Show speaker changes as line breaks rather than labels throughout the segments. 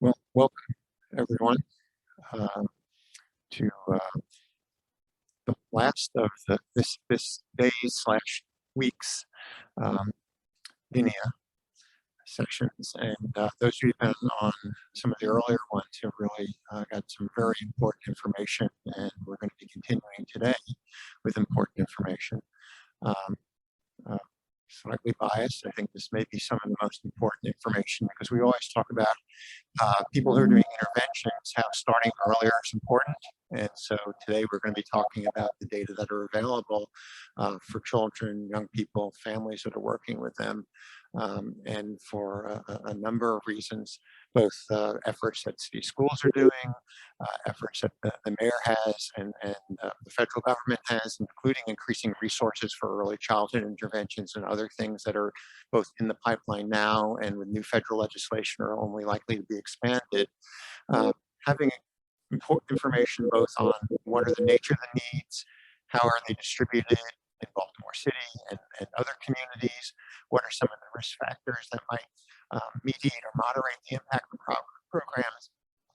Well, welcome everyone to the last of this days/weeks INEA sessions, and those who've been on some of the earlier ones have really got some very important information, and we're going to be continuing today with important information. Slightly biased, I think this may be some of the most important information because we always talk about people who are doing interventions, how starting earlier is important. And so today we're going to be talking about the data that are available for children, young people, families that are working with them, and for a number of reasons, both efforts that city schools are doing, efforts that the mayor has and the federal government has, including increasing resources for early childhood interventions and other things that are both in the pipeline now and with new federal legislation are only likely to be expanded. Having important information both on what are the nature of the needs, how are they distributed in Baltimore City and other communities, what are some of the risk factors that might mediate or moderate the impact of programs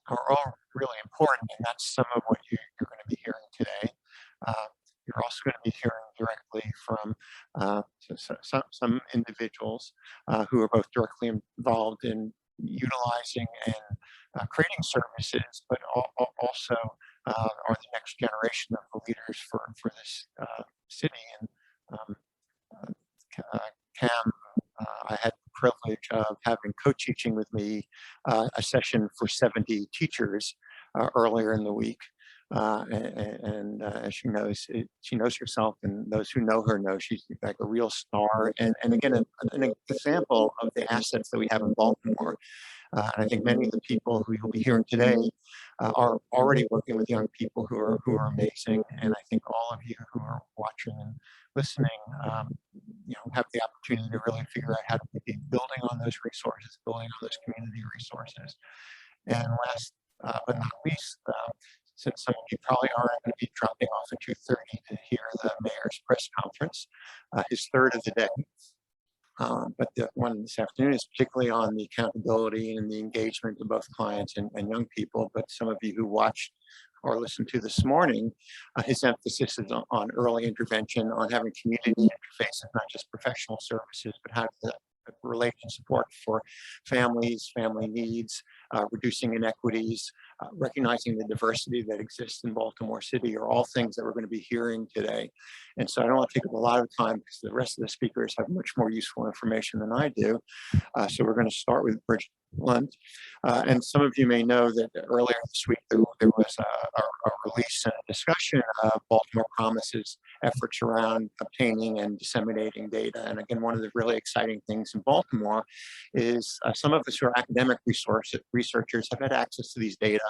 are all really important, and that's some of what you're going to be hearing today. You're also going to be hearing directly from some individuals who are both directly involved in utilizing and creating services, but also are the next generation of the leaders for this city. And Cam, I had the privilege of having co-teaching with me a session for 70 teachers earlier in the week. As she knows, she knows herself, and those who know her know she's like a real star. And again, an example of the assets that we have in Baltimore. And I think many of the people who you'll be hearing today are already working with young people who are amazing. And I think all of you who are watching and listening, have the opportunity to really figure out how to be building on those resources, building on those community resources. And last but not least, since some of you probably aren't going to be dropping off at 2:30 to hear the mayor's press conference, his third of the day. But the one this afternoon is particularly on the accountability and the engagement of both clients and young people. But some of you who watched or listened to this morning, his emphasis is on early intervention, on having community interfaces, not just professional services, but how to relate and support for families, family needs, reducing inequities, recognizing the diversity that exists in Baltimore City are all things that we're going to be hearing today. And so I don't want to take up a lot of time because the rest of the speakers have much more useful information than I do. So we're going to start with Bridget, Blount. And some of you may know that earlier this week there was a release and a discussion of Baltimore Promise's efforts around obtaining and disseminating data. And again, one of the really exciting things in Baltimore is some of us who are academic researchers have had access to these data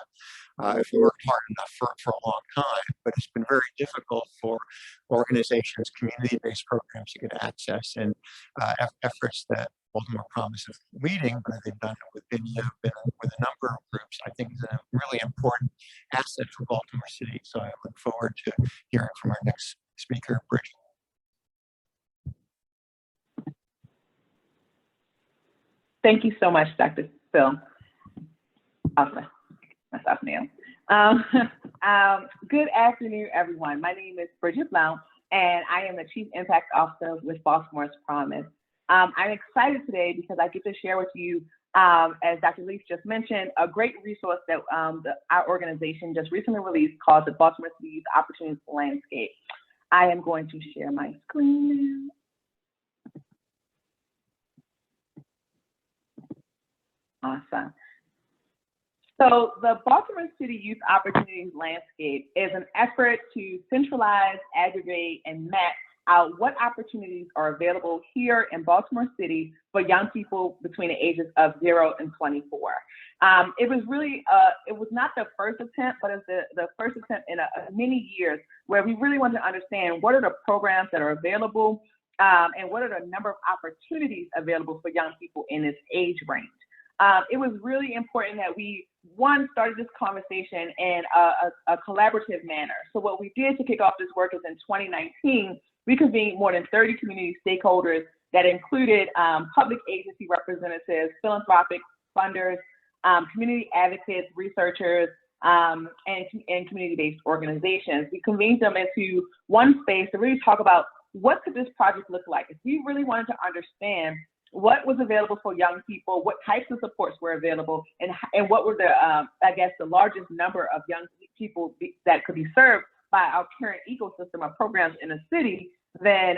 if you worked hard enough for a long time, but it's been very difficult for organizations, community-based programs to get access, and efforts that Baltimore Promise is leading, but they've done it with video, with a number of groups, I think is a really important asset for Baltimore City. So I look forward to hearing from our next speaker, Bridget.
Thank you so much, Dr. Phil. Awesome. That's off now. Good afternoon, everyone. My name is Bridget Blount, and I am the Chief Impact Officer with Baltimore's Promise. I'm excited today because I get to share with you, as Dr. Leaf just mentioned, a great resource that our organization just recently released called the Baltimore City's Opportunities Landscape. I am going to share my screen now. Awesome. So the Baltimore City Youth Opportunities Landscape is an effort to centralize, aggregate, and map out what opportunities are available here in Baltimore City for young people between the ages of 0 and 24. It was really, it was not the first attempt, but it's the first attempt in many years where we really wanted to understand what are the programs that are available and what are the number of opportunities available for young people in this age range. It was really important that we, one, started this conversation in a collaborative manner. So what we did to kick off this work is in 2019, we convened more than 30 community stakeholders that included public agency representatives, philanthropic funders, community advocates, researchers, and community-based organizations. We convened them into one space to really talk about what could this project look like. If we really wanted to understand what was available for young people, what types of supports were available, and what were the, I guess, the largest number of young people that could be served by our current ecosystem of programs in the city, then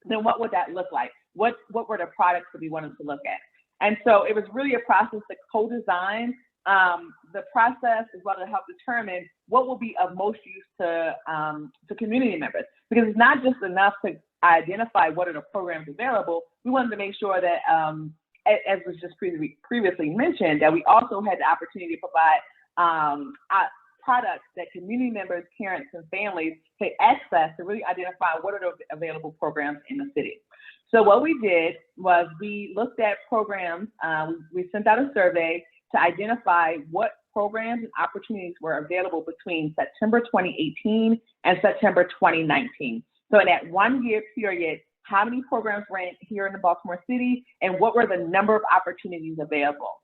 what would that look like? What were the products that we wanted to look at? And so it was really a process to co-design the process as well to help determine what will be of most use to community members. Because it's not just enough to identify what are the programs available. We wanted to make sure that, as was just previously mentioned, that we also had the opportunity to provide products that community members, parents, and families could access to really identify what are the available programs in the city. So what we did was we looked at programs, we sent out a survey to identify what programs and opportunities were available between September 2018 and September 2019. So in that 1 year period, how many programs ran here in the Baltimore City and what were the number of opportunities available?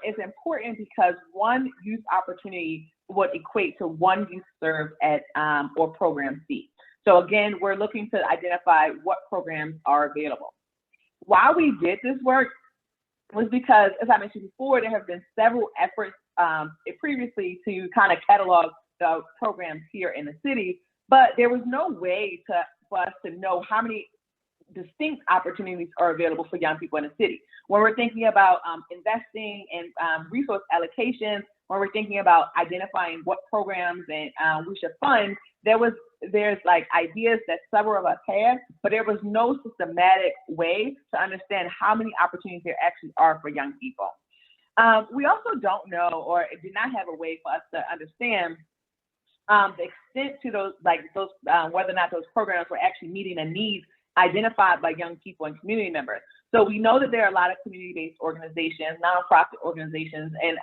It's important because one youth opportunity would equate to one youth served at or program fee. So again, we're looking to identify what programs are available. Why we did this work was because, as I mentioned before, there have been several efforts previously to kind of catalog the programs here in the city, but there was no way for us to know how many distinct opportunities are available for young people in the city. When we're thinking about investing in resource allocations, when we're thinking about identifying what programs and we should fund, there's like ideas that several of us had, but there was no systematic way to understand how many opportunities there actually are for young people. We also don't know, or did not have a way for us to understand the extent to those, whether or not those programs were actually meeting the needs identified by young people and community members. So we know that there are a lot of community-based organizations, nonprofit organizations, and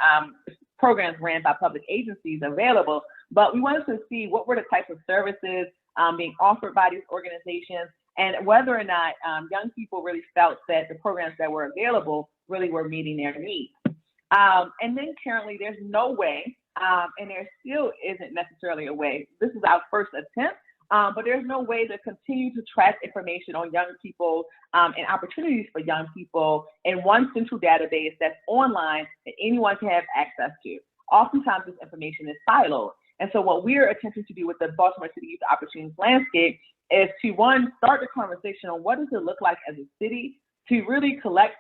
programs ran by public agencies available, but we wanted to see what were the types of services being offered by these organizations and whether or not young people really felt that the programs that were available really were meeting their needs. And then currently there's no way, and there still isn't necessarily a way, this is our first attempt, but there's no way to continue to track information on young people and opportunities for young people in one central database that's online that anyone can have access to. Oftentimes this information is siloed. And so what we're attempting to do with the Baltimore City Youth Opportunities Landscape is to, one, start the conversation on what does it look like as a city to really collect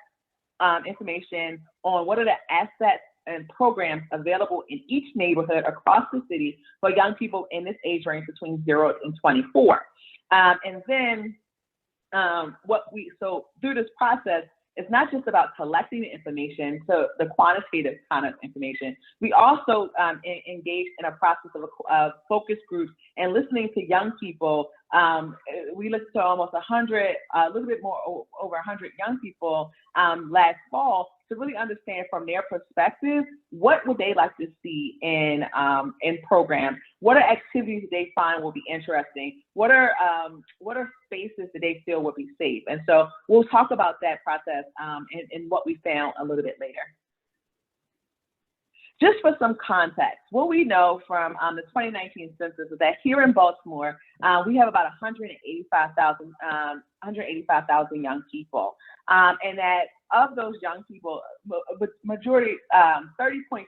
information on what are the assets and programs available in each neighborhood across the city for young people in this age range between 0 and 24. And then so through this process, it's not just about collecting the information, so the quantitative kind of information. We also engaged in a process of focus groups and listening to young people. We listened to almost 100, a little bit more over 100 young people last fall to really understand from their perspective, what would they like to see in programs? What are activities they find will be interesting? What are spaces that they feel would be safe? And so we'll talk about that process and what we found a little bit later. Just for some context, what we know from the 2019 census is that here in Baltimore, we have about 185,000 young people, and that of those young people, majority, 30.5%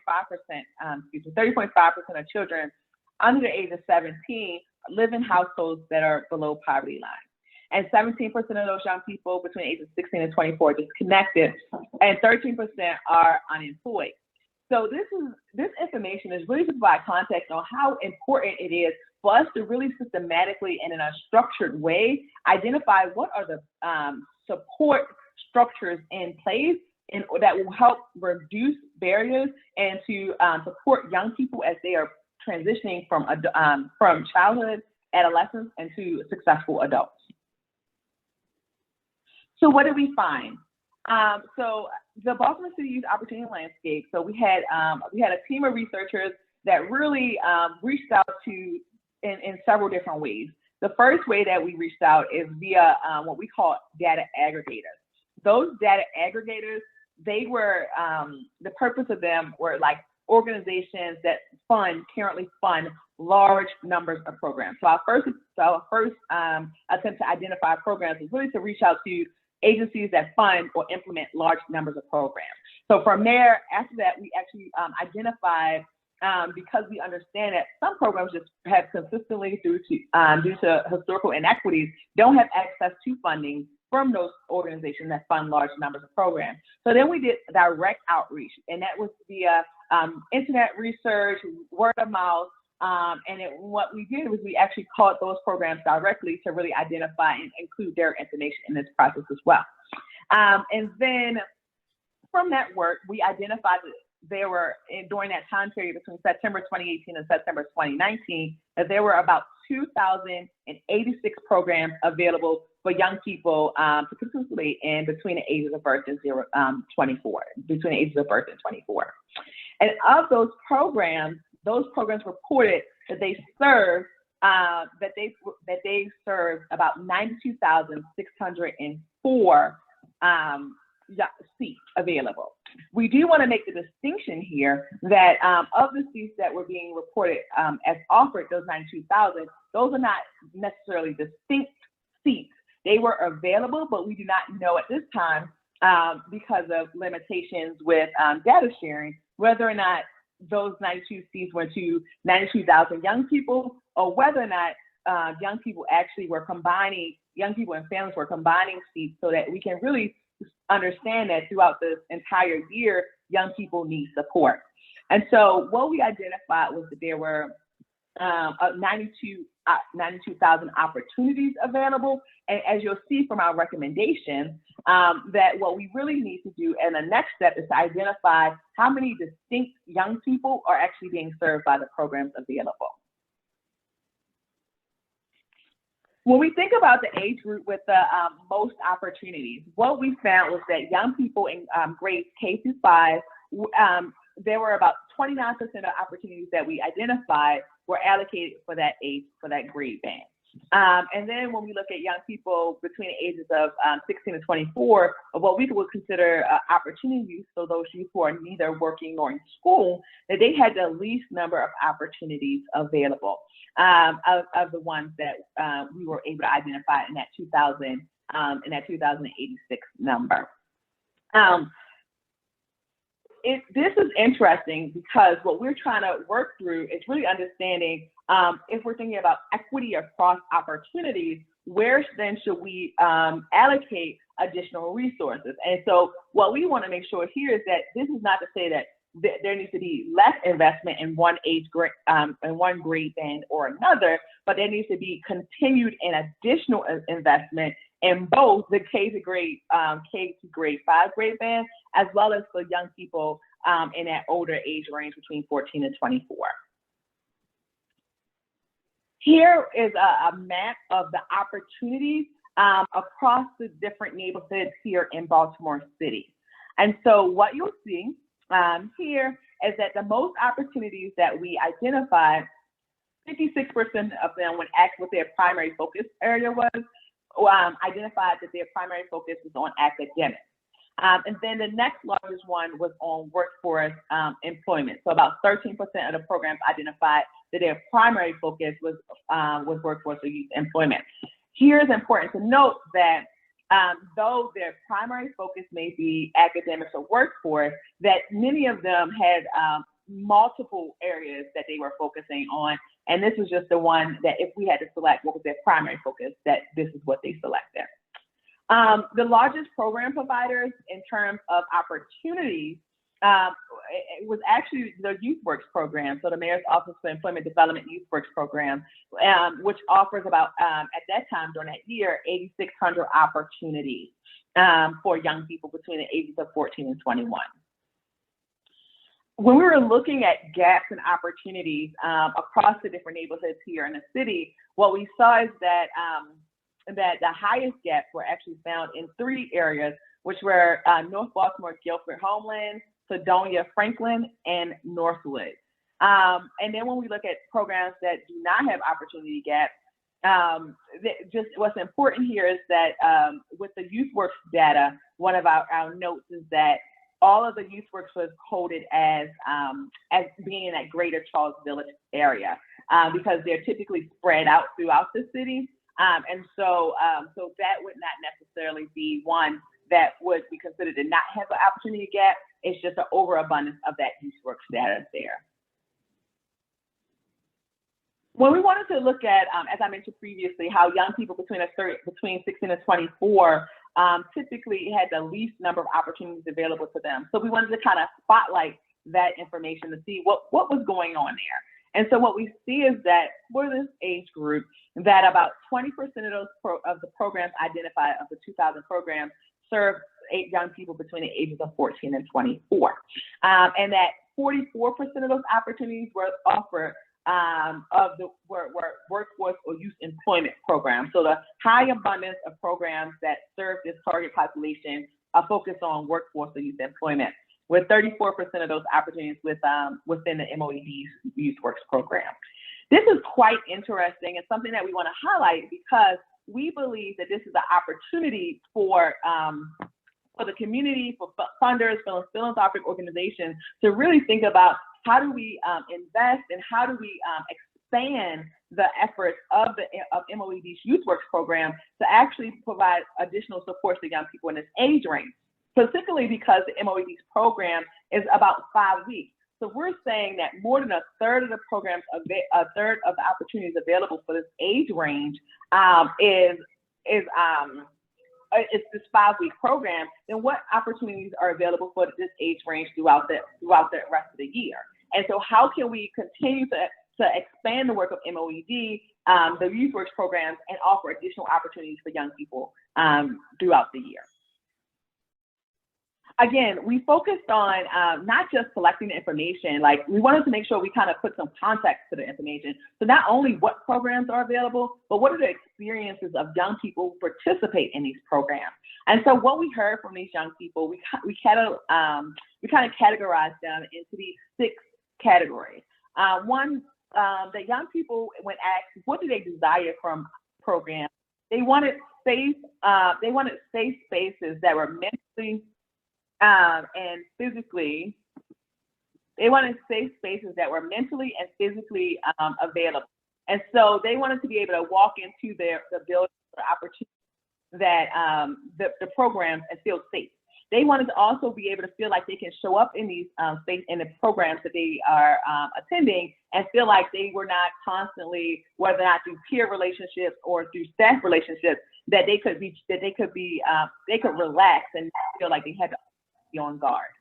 of children under the age of 17 live in households that are below poverty line. And 17% of those young people between the ages of 16 and 24 are disconnected, and 13% are unemployed. So this information is really to provide context on how important it is for us to really systematically and in a structured way identify what are the support structures in place that will help reduce barriers and to support young people as they are transitioning from childhood, adolescence, and to successful adults. So what did we find? So the Baltimore City Youth Opportunity Landscape, so we had a team of researchers that really reached out to in several different ways. The first way that we reached out is via what we call data aggregators. Those data aggregators they were, the purpose of them were like organizations that currently fund large numbers of programs. So our first attempt to identify programs was really to reach out to agencies that fund or implement large numbers of programs. So from there, after that, we actually identified, because we understand that some programs just have consistently, due to historical inequities, don't have access to funding from those organizations that fund large numbers of programs. So then we did direct outreach, and that was via internet research, word of mouth, what we did was we actually called those programs directly to really identify and include their information in this process as well. And then from that work, we identified that there were, during that time period between September 2018 and September 2019, that there were about 2,086 programs available for young people to participate in between the ages of birth and 24. And of those programs reported that they served about 92,604 seats available. We do want to make the distinction here that of the seats that were being reported as offered, those 92,000, those are not necessarily distinct seats. They were available, but we do not know at this time, because of limitations with data sharing, whether or not those 92 seats went to 92,000 young people, or whether or not young people and families were combining seats, so that we can really understand that throughout this entire year, young people need support. And so what we identified was that there were 92,000 opportunities available. And as you'll see from our recommendation, that what we really need to do, and the next step, is to identify how many distinct young people are actually being served by the programs available. When we think about the age group with the most opportunities, what we found was that young people in grades K through 5, there were about 29% of opportunities that we identified were allocated for that age, for that grade band. And then when we look at young people between the ages of 16 to 24, what we would consider opportunities, so those youth who are neither working nor in school, that they had the least number of opportunities available of the ones that we were able to identify in that 2,086 number. This is interesting because what we're trying to work through is really understanding, if we're thinking about equity across opportunities, where then should we allocate additional resources? And so what we want to make sure here is that this is not to say that there needs to be less investment in one age grade, in one grade band or another, but there needs to be continued and additional investment in both the K to grade 5 grade band, as well as for young people in that older age range between 14 and 24. Here is a map of the opportunities across the different neighborhoods here in Baltimore City. And so what you'll see here is that the most opportunities that we identified, 56% of them, when asked what their primary focus area was, identified that their primary focus was on academics. And then the next largest one was on workforce employment. So about 13% of the programs identified that their primary focus was workforce or youth employment. Here it's important to note that though their primary focus may be academics or workforce, that many of them had multiple areas that they were focusing on. And this was just the one that if we had to select what was their primary focus, that this is what they selected. The largest program providers in terms of opportunities, it was actually the YouthWorks program. So the Mayor's Office for Employment Development YouthWorks program, which offers about, at that time during that year, 8,600 opportunities for young people between the ages of 14 and 21. When we were looking at gaps and opportunities across the different neighborhoods here in the city, what we saw is that that the highest gaps were actually found in 3 areas, which were North Baltimore, Guilford, Homeland, Sedonia, Franklin, and Northwood. And then when we look at programs that do not have opportunity gaps, just what's important here is that with the YouthWorks data, one of our notes is that all of the youth works was coded as being in that greater Charles Village area because they're typically spread out throughout the city. And so that would not necessarily be one that would be considered to not have an opportunity gap. It's just an overabundance of that youth work status there. When we wanted to look at, as I mentioned previously, how young people between 16 and 24 typically had the least number of opportunities available to them. So we wanted to kind of spotlight that information to see what was going on there. And so what we see is that for this age group, that about 20% of the programs identified of the 2,000 programs serve young people between the ages of 14 and 24. And that 44% of those opportunities were offered were workforce or youth employment programs. So the high abundance of programs that serve this target population are focused on workforce or youth employment, with 34% of those opportunities within the MOED's Youth Works program. This is quite interesting and something that we want to highlight because we believe that this is an opportunity for the community, for funders, philanthropic organizations to really think about how do we invest and how do we expand the efforts of MOED's Youth Works program to actually provide additional support to young people in this age range, particularly because the MOED's program is about 5 weeks. So we're saying that more than a third of the programs, a third of the opportunities available for this age range is this 5-week program. Then what opportunities are available for this age range throughout the rest of the year? And so how can we continue to expand the work of MOED, the Youth Works programs, and offer additional opportunities for young people throughout the year? Again, we focused on not just collecting the information, like we wanted to make sure we kind of put some context to the information. So not only what programs are available, but what are the experiences of young people who participate in these programs. And so what we heard from these young people, we kind of categorized them into these 6 categories. One, the young people, when asked what do they desire from programs, they wanted safe spaces that were mentally and physically, they wanted safe spaces that were mentally and physically available. And so they wanted to be able to walk into the building or opportunity that the programs and feel safe. They wanted to also be able to feel like they can show up in these in the programs that they are attending and feel like they were not constantly, whether or not through peer relationships or through staff relationships, that they could relax and feel like they had to be on guard.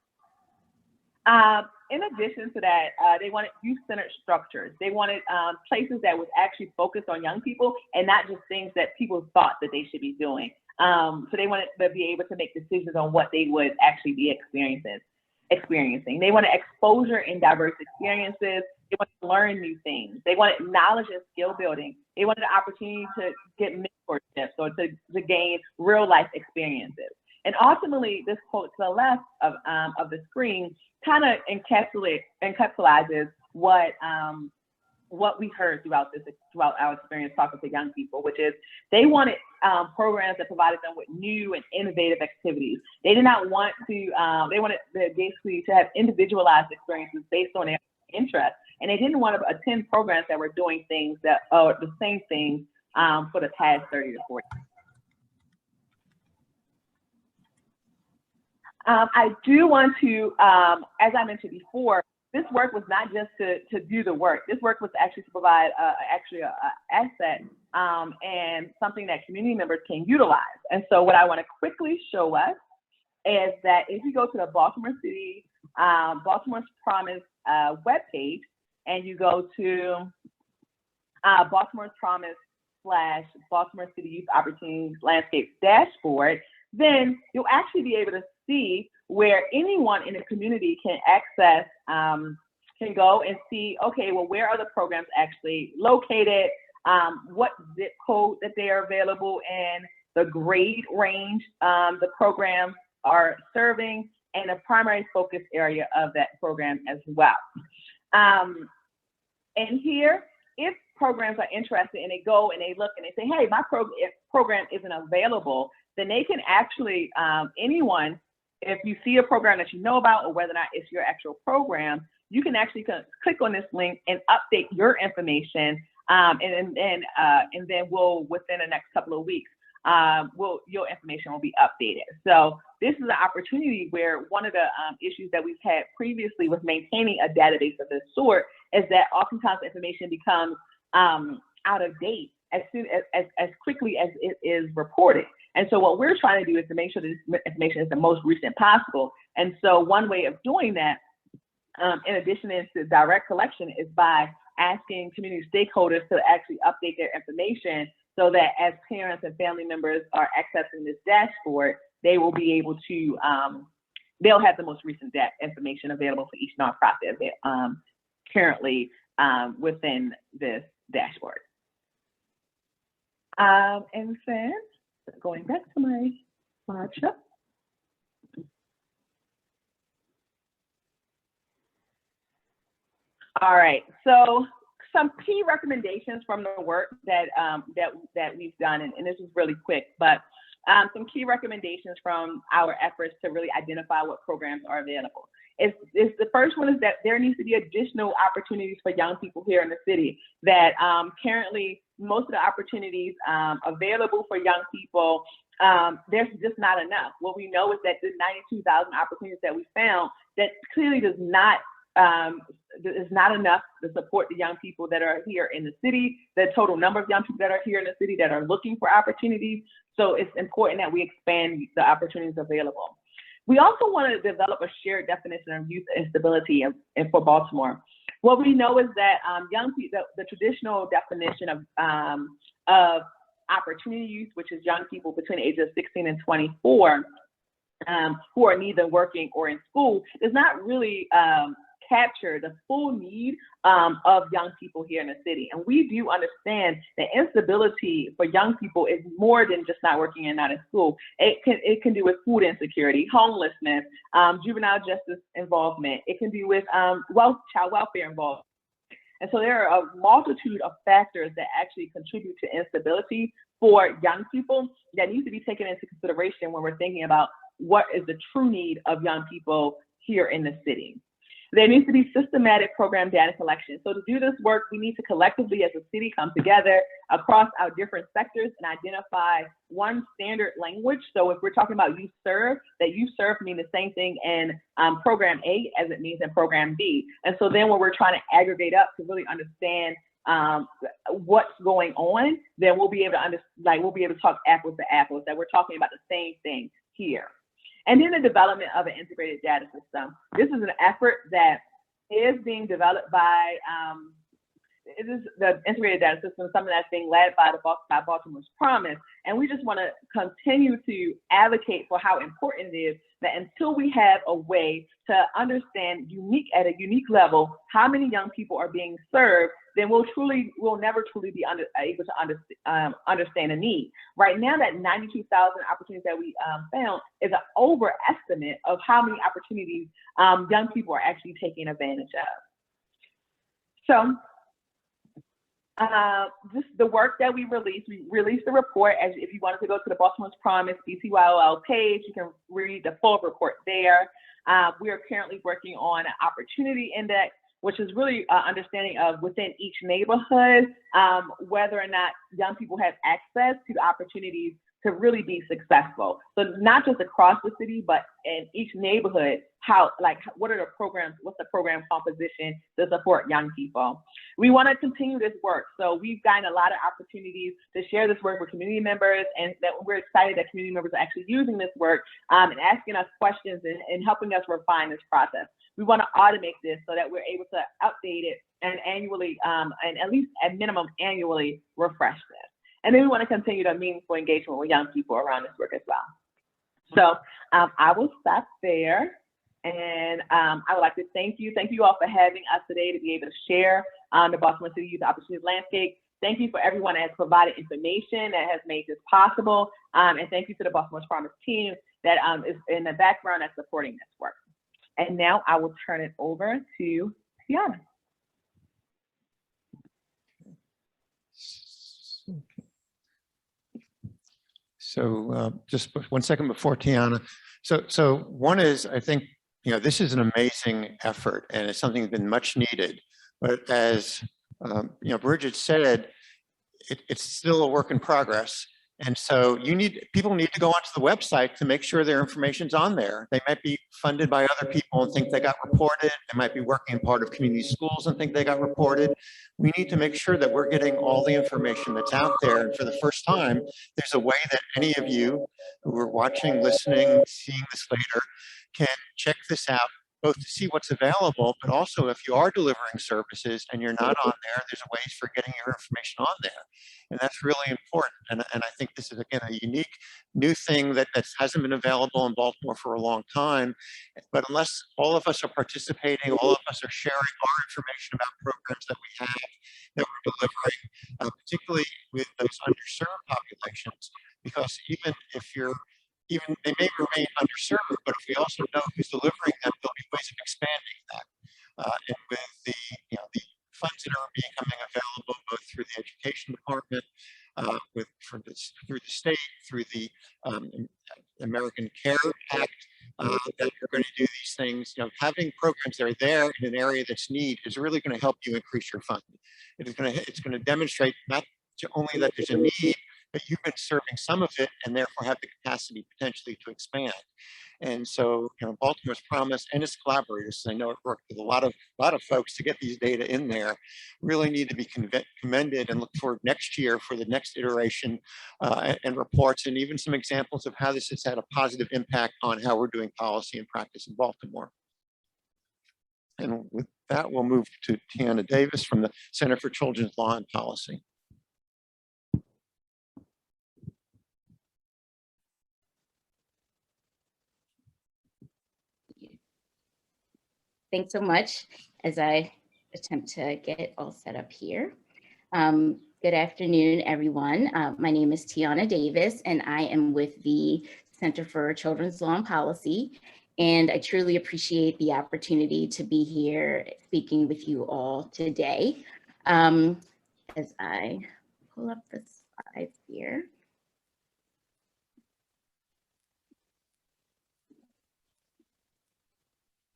In addition to that, they wanted youth-centered structures. They wanted places that was actually focused on young people and not just things that people thought that they should be doing. So they wanted to be able to make decisions on what they would actually be experiencing. They wanted exposure in diverse experiences. They wanted to learn new things. They wanted knowledge and skill building. They wanted the opportunity to get mentorships or to gain real life experiences. And ultimately, this quote to the left of the screen kind of encapsulates what we heard throughout our experience talking to young people, which is they wanted programs that provided them with new and innovative activities. They did not want to, they wanted basically to have individualized experiences based on their interests. And they didn't want to attend programs that were doing things that are the same thing for the past 30 to 40 years. I do want to, as I mentioned before, this work was not just to do the work. This work was actually to provide an asset and something that community members can utilize. And so what I want to quickly show us is that if you go to the Baltimore City, Baltimore's Promise webpage, and you go to Baltimore's Promise / Baltimore City Youth Opportunities Landscape Dashboard, then you'll actually be able to see where anyone in the community can access, can go and see, okay, well, where are the programs actually located, what zip code that they are available in, the grade range the programs are serving, and the primary focus area of that program as well. And here, if programs are interested and they go and they look and they say, hey, my program isn't available, then they can actually, anyone if you see a program that you know about, or whether or not it's your actual program, you can actually click on this link and update your information. And then we'll, within the next couple of weeks, your information will be updated. So this is an opportunity where one of the issues that we've had previously with maintaining a database of this sort is that oftentimes information becomes out of date as quickly as it is reported. And so what we're trying to do is to make sure that this information is the most recent possible. And so one way of doing that, in addition to direct collection, is by asking community stakeholders to actually update their information so that as parents and family members are accessing this dashboard, they will be able to, they'll have the most recent information available for each nonprofit currently within this dashboard. And then going back to my slideshow. All right, so some key recommendations from the work that we've done, and this is really quick, but some key recommendations from our efforts to really identify what programs are available. The first one is that there needs to be additional opportunities for young people here in the city. That currently most of the opportunities available for young people, there's just not enough. What we know is that the 92,000 opportunities that we found, that clearly is not enough to support the young people that are here in the city, the total number of young people that are here in the city that are looking for opportunities. So it's important that we expand the opportunities available. We also want to develop a shared definition of youth instability for Baltimore. What we know is that young people, the traditional definition of opportunity youth, which is young people between the ages of 16 and 24, who are neither working or in school, does not really capture the full need of young people here in the city. And we do understand that instability for young people is more than just not working and not in school. It can do with food insecurity, homelessness, juvenile justice involvement. It can do with child welfare involvement. And so there are a multitude of factors that actually contribute to instability for young people that need to be taken into consideration when we're thinking about what is the true need of young people here in the city. There needs to be systematic program data collection. So to do this work, we need to collectively as a city come together across our different sectors and identify one standard language. So if we're talking about youth serve, that youth serve mean the same thing in program A as it means in program B. And so then when we're trying to aggregate up to really understand what's going on, then we'll be able to we'll be able to talk apples to apples, that we're talking about the same thing here. And then the development of an integrated data system. This is an effort that is being developed by, it is the integrated data system, something that's being led by Baltimore's Promise. And we just want to continue to advocate for how important it is that until we have a way to understand at a unique level how many young people are being served, then we'll never truly be able to understand the need. Right now, that 92,000 opportunities that we found is an overestimate of how many opportunities young people are actually taking advantage of. So just the work that we released the report. As if you wanted to go to the Baltimore's Promise BTYOL page, you can read the full report there. We are currently working on an opportunity index, which is really understanding of within each neighborhood, whether or not young people have access to opportunities to really be successful. So not just across the city, but in each neighborhood, what are the programs, what's the program composition to support young people? We want to continue this work. So we've gotten a lot of opportunities to share this work with community members, and that we're excited that community members are actually using this work and asking us questions and helping us refine this process. We want to automate this so that we're able to update it and annually, and at least at minimum annually refresh this. And then we want to continue the meaningful engagement with young people around this work as well. So I will stop there. And I would like to thank you all for having us today to be able to share the Baltimore City Youth Opportunity Landscape. Thank you for everyone that has provided information that has made this possible. And thank you to the Baltimore's Promise team that is in the background that's supporting this work. And now I will turn it over to Tiana.
So just 1 second before Tiana, So one is, I think, this is an amazing effort and it's something that's been much needed. But as Bridget said, it's still a work in progress. And so people need to go onto the website to make sure their information's on there. They might be funded by other people and think they got reported. They might be working in part of community schools and think they got reported. We need to make sure that we're getting all the information that's out there. And for the first time, there's a way that any of you who are watching, listening, seeing this later can check this out, both to see what's available, but also if you are delivering services and you're not on there, there's ways for getting your information on there. And that's really important. And I think this is, again, a unique new thing that hasn't been available in Baltimore for a long time. But unless all of us are participating, all of us are sharing our information about programs that we have, that we're delivering, particularly with those underserved populations, because even they may remain underserved, but if we also know who's delivering them, there'll be ways of expanding that. And with the funds that are becoming available both through the education department, through the state, through the American Care Act, that you're going to do these things. Having programs that are there in an area that's need is really going to help you increase your funding. It's going to demonstrate not only that there's a need, but you've been serving some of it and therefore have the capacity potentially to expand. And so, Baltimore's promise and its collaborators, I know it worked with a lot of folks to get these data in there, really need to be commended, and look forward next year for the next iteration and reports, and even some examples of how this has had a positive impact on how we're doing policy and practice in Baltimore. And with that, we'll move to Tiana Davis from the Center for Children's Law and Policy.
Thanks so much as I attempt to get it all set up here. Good afternoon, everyone. My name is Tiana Davis, and I am with the Center for Children's Law and Policy. And I truly appreciate the opportunity to be here speaking with you all today. As I pull up the slides here.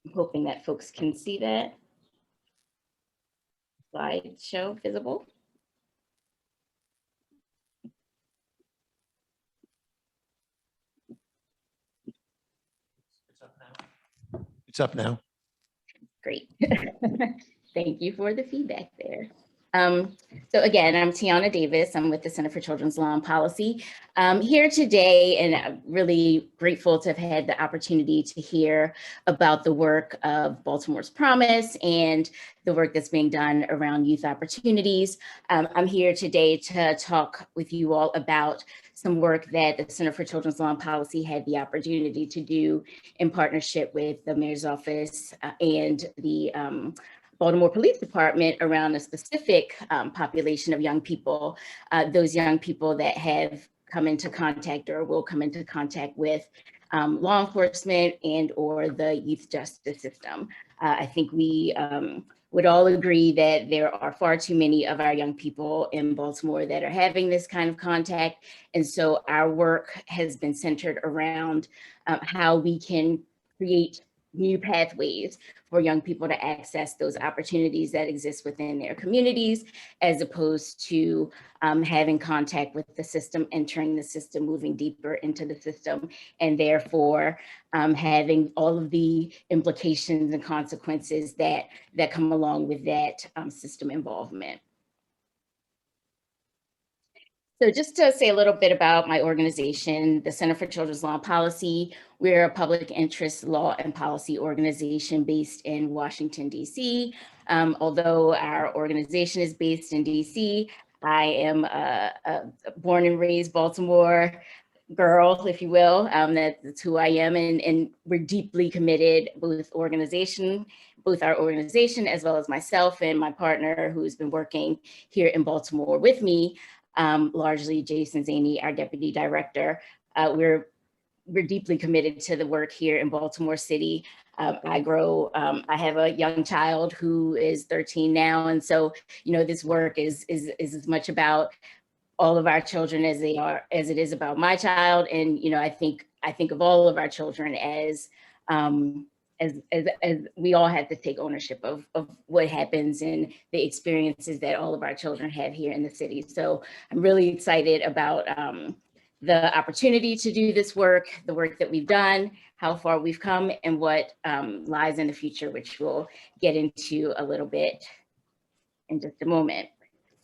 I'm hoping that folks can see that slideshow visible.
It's up now.
Great. Thank you for the feedback there. So again, I'm Tiana Davis. I'm with the Center for Children's Law and Policy. Here today, and I'm really grateful to have had the opportunity to hear about the work of Baltimore's Promise and the work that's being done around youth opportunities. I'm here today to talk with you all about some work that the Center for Children's Law and Policy had the opportunity to do in partnership with the Mayor's Office and the Baltimore Police Department around a specific population of young people, those young people that have come into contact or will come into contact with law enforcement and or the youth justice system. I think we would all agree that there are far too many of our young people in Baltimore that are having this kind of contact. And so our work has been centered around how we can create new pathways for young people to access those opportunities that exist within their communities, as opposed to having contact with the system, entering the system, moving deeper into the system, and therefore having all of the implications and consequences that come along with that system involvement. So just to say a little bit about my organization, the Center for Children's Law and Policy, we're a public interest law and policy organization based in Washington, D.C. Although our organization is based in D.C., I am a born and raised Baltimore girl, if you will. That's who I am, and we're deeply committed, both our organization, as well as myself and my partner, who's been working here in Baltimore with me, largely Jason Zaney, our deputy director. We're deeply committed to the work here in Baltimore City. I have a young child who is 13 now. And so, this work is as much about all of our children as they are, as it is about my child. And, you know, I think of all of our children as we all have to take ownership of what happens and the experiences that all of our children have here in the city. So I'm really excited about the opportunity to do this work, the work that we've done, how far we've come, and what lies in the future, which we'll get into a little bit in just a moment.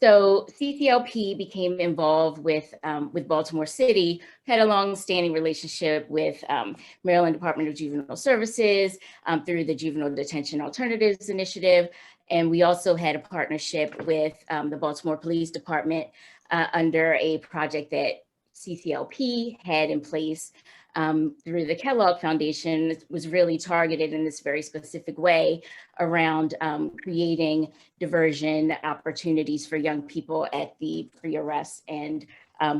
So CCLP became involved with Baltimore City, had a long-standing relationship with Maryland Department of Juvenile Services through the Juvenile Detention Alternatives Initiative. And we also had a partnership with the Baltimore Police Department under a project that CCLP had in place through the Kellogg Foundation. It was really targeted in this very specific way around creating diversion opportunities for young people at the pre-arrest and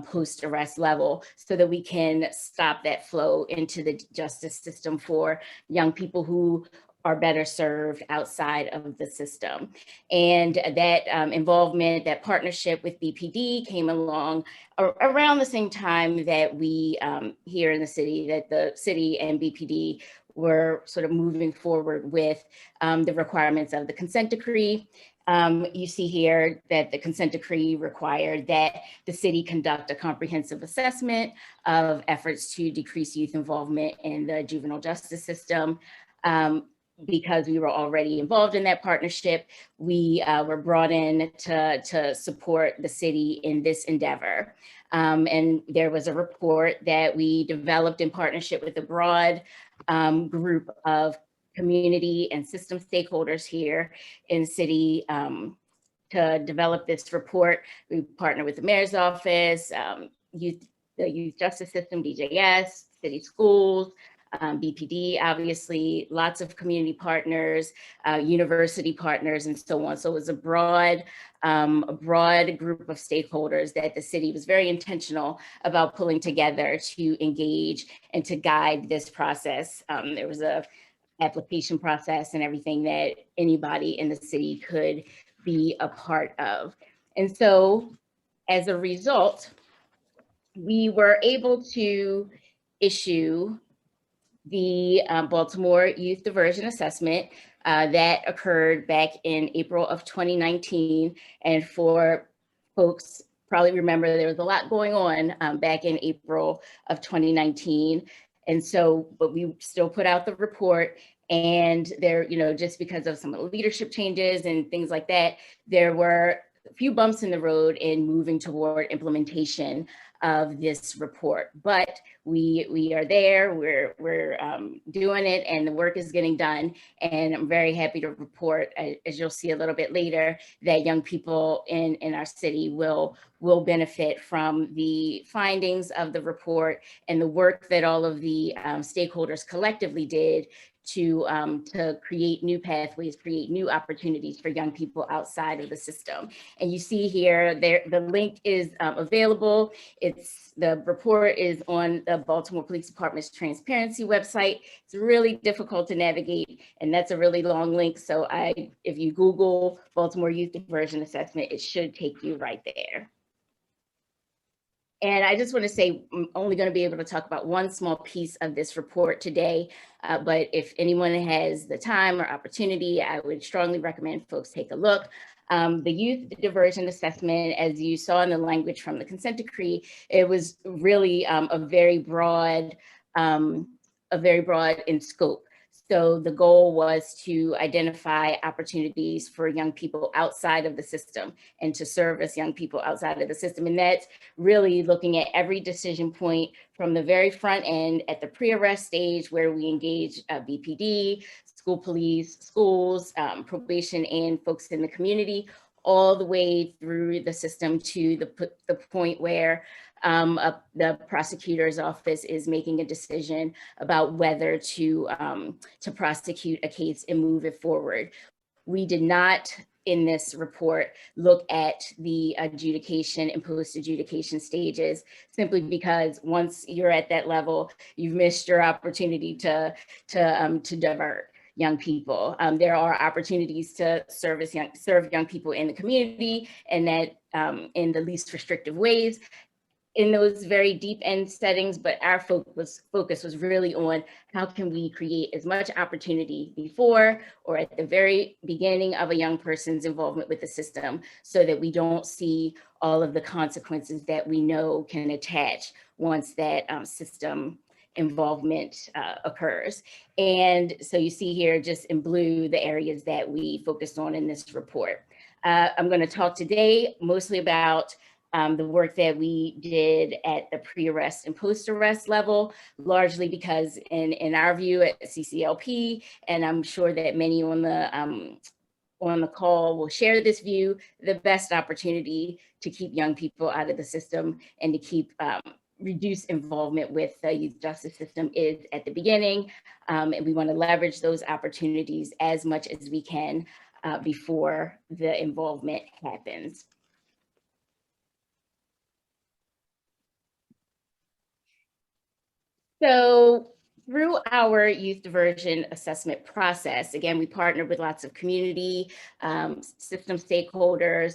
post-arrest level, so that we can stop that flow into the justice system for young people who are better served outside of the system. And that involvement, that partnership with BPD came along around the same time that we here in the city, that the city and BPD were sort of moving forward with the requirements of the consent decree. You see here that the consent decree required that the city conduct a comprehensive assessment of efforts to decrease youth involvement in the juvenile justice system. Because we were already involved in that partnership, we were brought in to support the city in this endeavor. And there was a report that we developed in partnership with a broad group of community and system stakeholders here in the city to develop this report. We partnered with the mayor's office, the youth justice system, DJS, city schools, BPD, obviously, lots of community partners, university partners, and so on. So it was a broad group of stakeholders that the city was very intentional about pulling together to engage and to guide this process. There was a application process and everything that anybody in the city could be a part of. And so as a result, we were able to issue the Baltimore Youth Diversion Assessment that occurred back in April of 2019. And for folks probably remember, there was a lot going on back in April of 2019. And so, but we still put out the report, and there, you know, just because of some of the leadership changes and things like that, there were a few bumps in the road in moving toward implementation of this report. But we are there, we're doing it, and the work is getting done. And I'm very happy to report, as you'll see a little bit later, that young people in our city will benefit from the findings of the report and the work that all of the stakeholders collectively did to create new pathways, create new opportunities for young people outside of the system. And you see here, the link is available. The report is on the Baltimore Police Department's transparency website. It's really difficult to navigate, and that's a really long link. So if you Google Baltimore Youth Diversion Assessment, it should take you right there. And I just want to say, I'm only going to be able to talk about one small piece of this report today, but if anyone has the time or opportunity, I would strongly recommend folks take a look. The Youth Diversion Assessment, as you saw in the language from the consent decree, it was really a very broad in scope. So the goal was to identify opportunities for young people outside of the system and to service young people outside of the system. And that's really looking at every decision point from the very front end at the pre-arrest stage, where we engage BPD, school police, schools, probation, and folks in the community, all the way through the system to the point where the prosecutor's office is making a decision about whether to prosecute a case and move it forward. We did not, in this report, look at the adjudication and post-adjudication stages, simply because once you're at that level, you've missed your opportunity to divert. young people. There are opportunities to serve young people in the community, and that in the least restrictive ways in those very deep end settings, but our focus was really on how can we create as much opportunity before or at the very beginning of a young person's involvement with the system, so that we don't see all of the consequences that we know can attach once that system involvement occurs. And so you see here just in blue the areas that we focused on in this report. I'm going to talk today mostly about the work that we did at the pre-arrest and post-arrest level, largely because in our view at CCLP, and I'm sure that many on the call will share this view, the best opportunity to keep young people out of the system and to keep reduce involvement with the youth justice system is at the beginning. And we want to leverage those opportunities as much as we can before the involvement happens. So through our youth diversion assessment process, again, we partnered with lots of community system stakeholders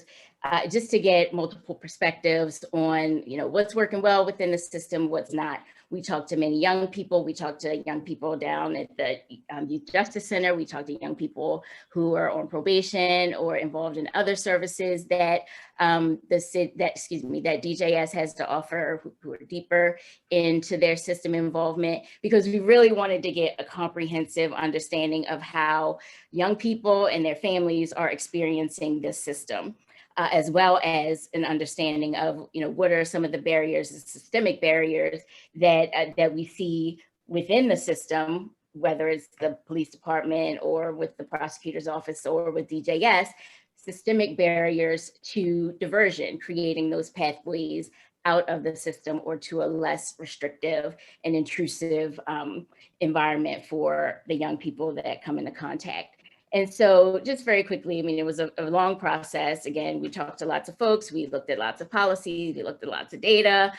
just to get multiple perspectives on, what's working well within the system, what's not. We talked to many young people. We talked to young people down at the Youth Justice Center. We talked to young people who are on probation or involved in other services that that DJS has to offer, who are deeper into their system involvement, because we really wanted to get a comprehensive understanding of how young people and their families are experiencing this system. As well as an understanding of, what are some of the barriers, the systemic barriers that that we see within the system, whether it's the police department or with the prosecutor's office or with DJS, systemic barriers to diversion, creating those pathways out of the system or to a less restrictive and intrusive environment for the young people that come into contact. And so just very quickly, it was a long process. Again, we talked to lots of folks, we looked at lots of policies, we looked at lots of data,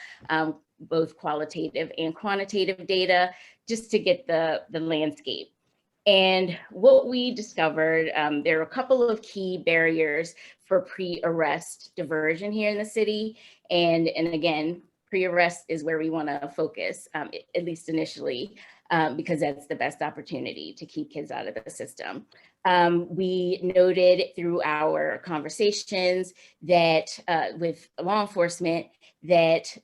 both qualitative and quantitative data, just to get the landscape. And what we discovered, there are a couple of key barriers for pre-arrest diversion here in the city. And again, pre-arrest is where we want to focus, at least initially, because that's the best opportunity to keep kids out of the system. We noted through our conversations that with law enforcement, that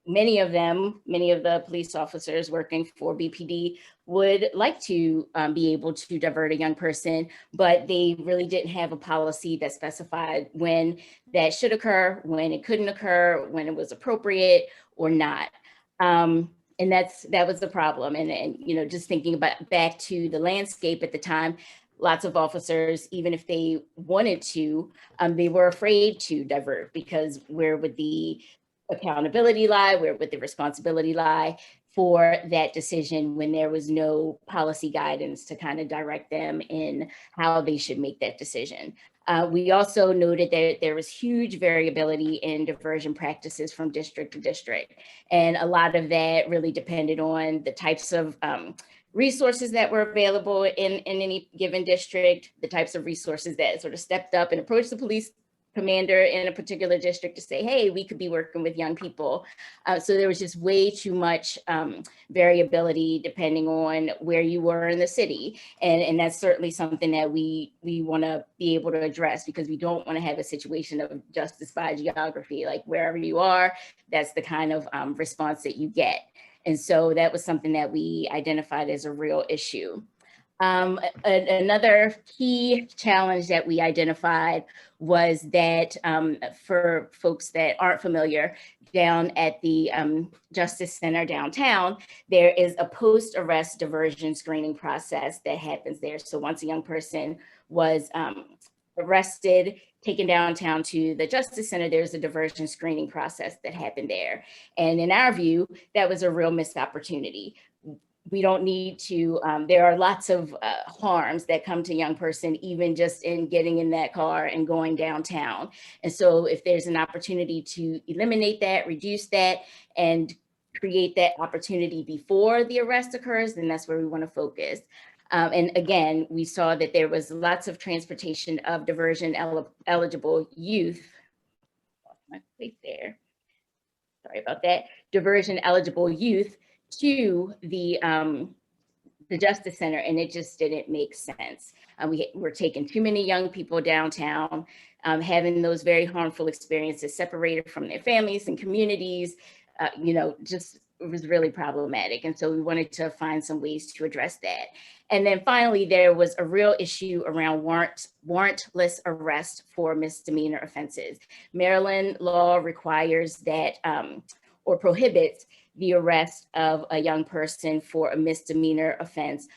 many of the police officers working for BPD would like to be able to divert a young person, but they really didn't have a policy that specified when that should occur, when it couldn't occur, when it was appropriate or not. And that was the problem. And just thinking about back to the landscape at the time, lots of officers, even if they wanted to, they were afraid to divert, because where would the accountability lie? Where would the responsibility lie for that decision when there was no policy guidance to kind of direct them in how they should make that decision? We also noted that there was huge variability in diversion practices from district to district. And a lot of that really depended on the types of resources that were available in any given district, the types of resources that sort of stepped up and approached the police commander in a particular district to say, hey, we could be working with young people. So there was just way too much variability depending on where you were in the city. And that's certainly something that we want to be able to address, because we don't want to have a situation of justice by geography, like wherever you are, that's the kind of response that you get. And so that was something that we identified as a real issue. Another key challenge that we identified was that for folks that aren't familiar, down at the Justice Center downtown, there is a post-arrest diversion screening process that happens there. So once a young person was arrested, taken downtown to the Justice Center, there's a diversion screening process that happened there. And in our view, that was a real missed opportunity. We don't need to, there are lots of harms that come to young person, even just in getting in that car and going downtown. And so if there's an opportunity to eliminate that, reduce that, and create that opportunity before the arrest occurs, then that's where we want to focus. And again, we saw that there was lots of transportation of diversion eligible youth. Lost my place there. Sorry about that. Diversion eligible youth to the Justice Center, and it just didn't make sense. We were taking too many young people downtown, having those very harmful experiences, separated from their families and communities. Just it was really problematic. And so we wanted to find some ways to address that. And then finally, there was a real issue around warrantless arrest for misdemeanor offenses. Maryland law requires that or prohibits the arrest of a young person for a misdemeanor offense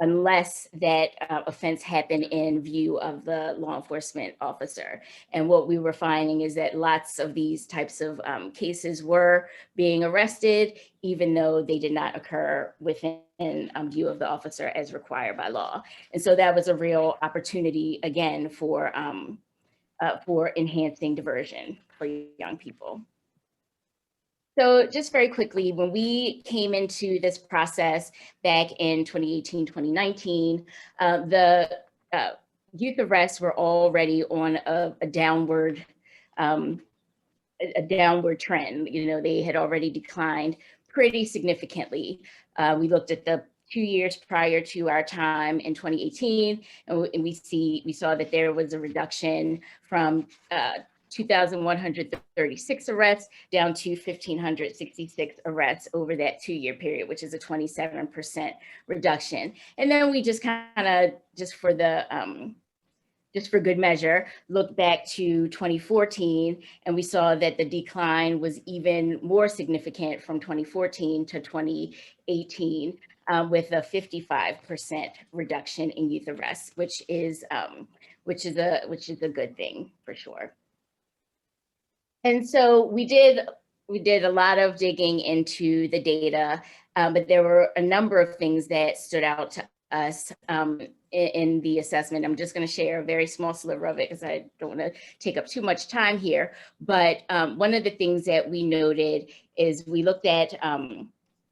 unless that offense happened in view of the law enforcement officer. And what we were finding is that lots of these types of cases were being arrested, even though they did not occur within view of the officer as required by law. And so that was a real opportunity, again, for enhancing diversion for young people. So just very quickly, when we came into this process back in 2018, 2019, the youth arrests were already on a downward trend. They had already declined pretty significantly. We looked at the 2 years prior to our time in 2018, and we saw that there was a reduction from 2,136 arrests down to 1,566 arrests over that 2-year period, which is a 27% reduction. And then we just kind of, just for good measure, look back to 2014, and we saw that the decline was even more significant from 2014 to 2018, with a 55% reduction in youth arrests, which is a good thing for sure. And so we did a lot of digging into the data, but there were a number of things that stood out to us in the assessment. I'm just going to share a very small sliver of it because I don't want to take up too much time here. But one of the things that we noted is we looked at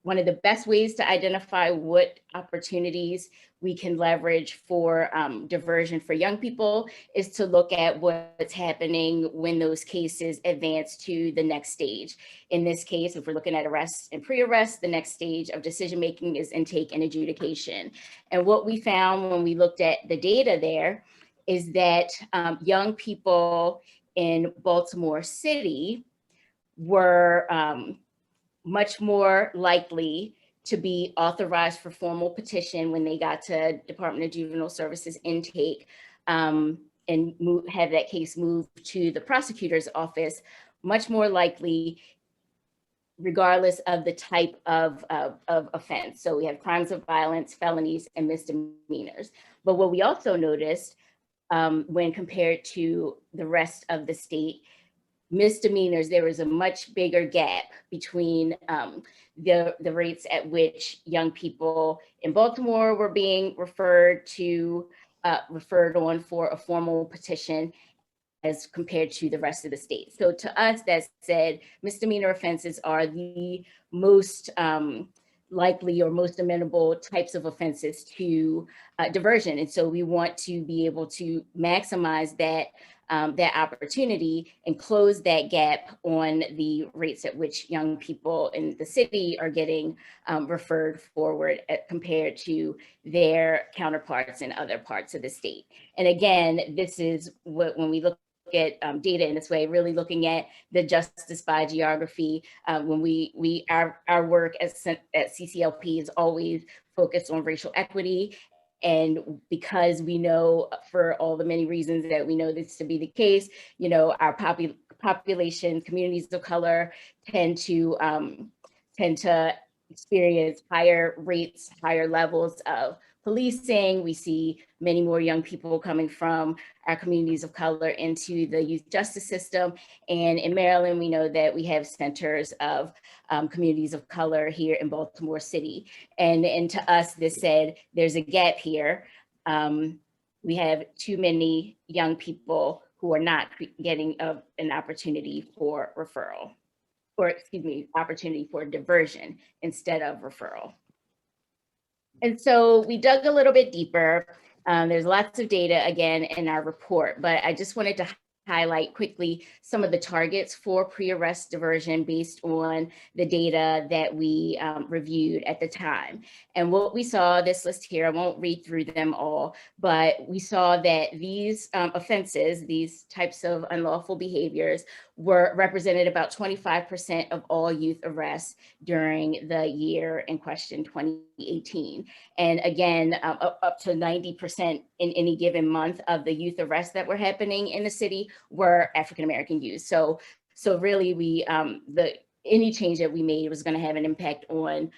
one of the best ways to identify what opportunities we can leverage for diversion for young people is to look at what's happening when those cases advance to the next stage. In this case, if we're looking at arrest and pre-arrest, the next stage of decision-making is intake and adjudication. And what we found when we looked at the data there is that young people in Baltimore City were much more likely to be authorized for formal petition when they got to Department of Juvenile Services intake and have that case moved to the prosecutor's office, much more likely regardless of the type of offense. So we have crimes of violence, felonies, and misdemeanors. But what we also noticed when compared to the rest of the state, misdemeanors, there was a much bigger gap between the rates at which young people in Baltimore were being referred on for a formal petition as compared to the rest of the state. So to us, that said, misdemeanor offenses are the most likely or most amenable types of offenses to diversion. And so we want to be able to maximize that opportunity and close that gap on the rates at which young people in the city are getting referred forward compared to their counterparts in other parts of the state. And again, this is what, when we look at data in this way, really looking at the justice by geography. When our work at CCLP is always focused on racial equity. And because we know, for all the many reasons that we know this to be the case, our population, communities of color tend to experience higher rates, higher levels of policing. We see many more young people coming from our communities of color into the youth justice system. And in Maryland, we know that we have centers of communities of color here in Baltimore City. And to us, this said, there's a gap here. We have too many young people who are not getting an opportunity for referral, or opportunity for diversion instead of referral. And so we dug a little bit deeper. There's lots of data again in our report, but I just wanted to highlight quickly some of the targets for pre-arrest diversion based on the data that we reviewed at the time. And what we saw, this list here, I won't read through them all, but we saw that these offenses, these types of unlawful behaviors, were represented about 25% of all youth arrests during the year in question, 2018. And again, up to 90% in any given month of the youth arrests that were happening in the city were African-American youth. So really any change that we made was going to have an impact on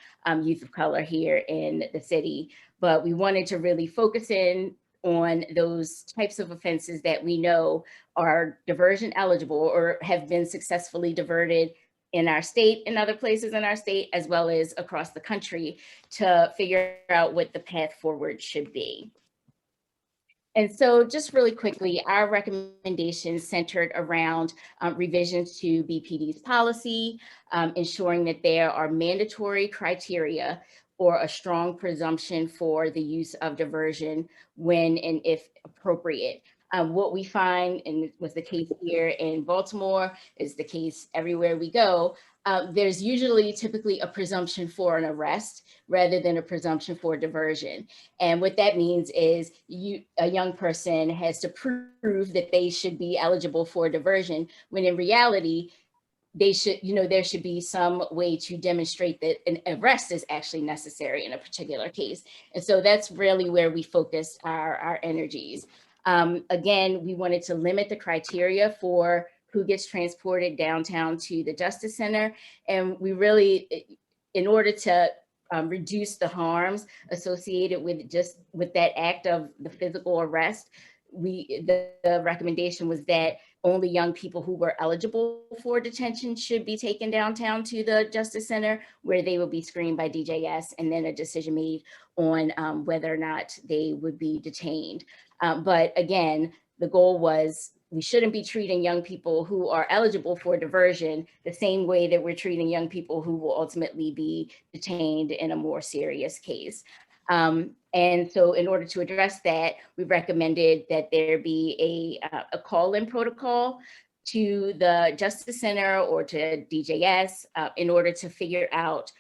youth of color here in the city. But we wanted to really focus in on those types of offenses that we know are diversion eligible or have been successfully diverted in our state and other places in our state, as well as across the country, to figure out what the path forward should be. And so just really quickly, our recommendations centered around revisions to BPD's policy, ensuring that there are mandatory criteria or a strong presumption for the use of diversion when and if appropriate. What we find, and it was the case here in Baltimore, is the case everywhere we go, there's typically a presumption for an arrest rather than a presumption for diversion. And what that means is a young person has to prove that they should be eligible for diversion, when in reality, there should be some way to demonstrate that an arrest is actually necessary in a particular case. And so that's really where we focused our energies. Again, we wanted to limit the criteria for who gets transported downtown to the Justice Center. And we really, in order to reduce the harms associated with that act of the physical arrest, the recommendation was that only young people who were eligible for detention should be taken downtown to the Justice Center, where they will be screened by DJS and then a decision made on whether or not they would be detained. But again, the goal was we shouldn't be treating young people who are eligible for diversion the same way that we're treating young people who will ultimately be detained in a more serious case. And so in order to address that, we recommended that there be a call-in protocol to the Justice Center or to DJS in order to figure out,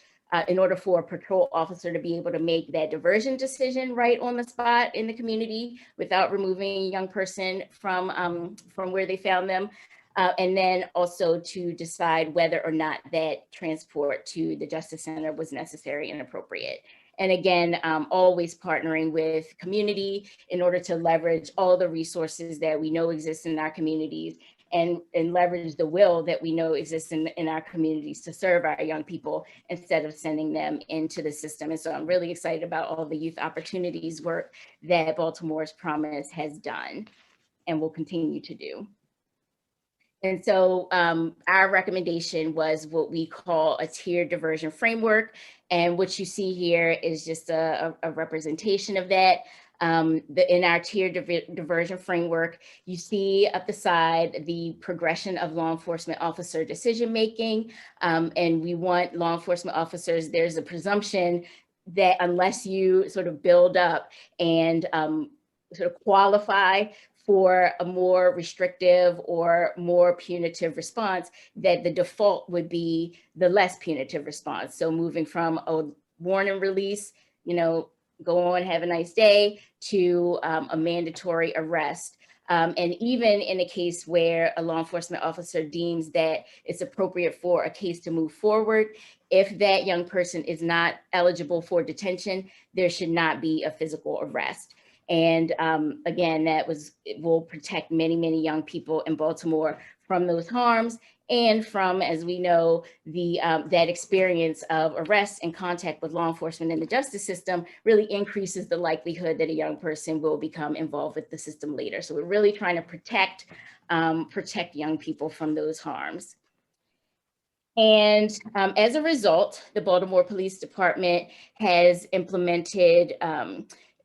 in order for a patrol officer to be able to make that diversion decision right on the spot in the community without removing a young person from where they found them. And then also to decide whether or not that transport to the Justice Center was necessary and appropriate. And again, always partnering with community in order to leverage all the resources that we know exist in our communities and leverage the will that we know exists in our communities to serve our young people instead of sending them into the system. And so I'm really excited about all the youth opportunities work that Baltimore's Promise has done and will continue to do. And so our recommendation was what we call a tiered diversion framework. And what you see here is just a representation of that. In our tiered diversion framework, you see up the side the progression of law enforcement officer decision-making. And we want law enforcement officers, there's a presumption that unless you sort of build up and sort of qualify for a more restrictive or more punitive response, that the default would be the less punitive response. So moving from a warn and release, go on, have a nice day, to a mandatory arrest. And even in a case where a law enforcement officer deems that it's appropriate for a case to move forward, if that young person is not eligible for detention, there should not be a physical arrest. And again, it will protect many, many young people in Baltimore from those harms and from, as we know, that experience of arrest and contact with law enforcement in the justice system really increases the likelihood that a young person will become involved with the system later. So we're really trying to protect young people from those harms. And as a result, the Baltimore Police Department has implemented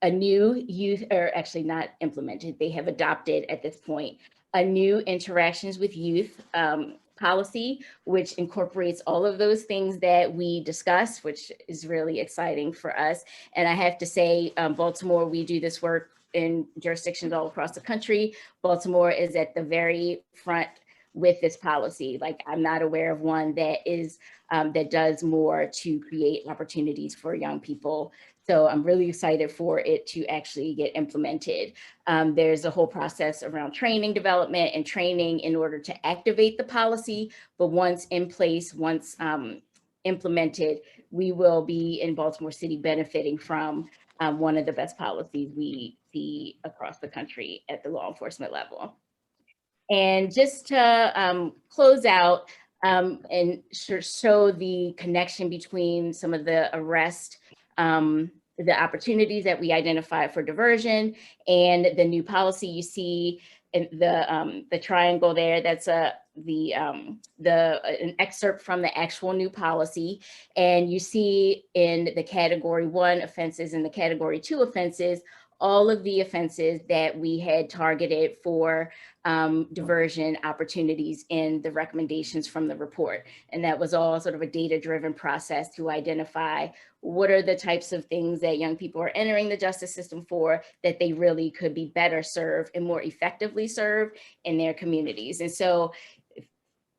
a new youth, or actually not implemented, they have adopted at this point, a new interactions with youth policy, which incorporates all of those things that we discussed, which is really exciting for us. And I have to say, Baltimore, we do this work in jurisdictions all across the country. Baltimore is at the very front with this policy. Like, I'm not aware of one that is that does more to create opportunities for young people. So I'm really excited for it to actually get implemented. There's a whole process around training development and training in order to activate the policy. But once in place, once implemented, we will be in Baltimore City benefiting from one of the best policies we see across the country at the law enforcement level. And just to close out and show the connection between some of the arrest, the opportunities that we identified for diversion and the new policy, you see in the triangle there, that's an excerpt from the actual new policy. And you see in the category 1 offenses and the category 2 offenses, all of the offenses that we had targeted for diversion opportunities in the recommendations from the report. And that was all sort of a data-driven process to identify what are the types of things that young people are entering the justice system for that they really could be better served and more effectively served in their communities. And so,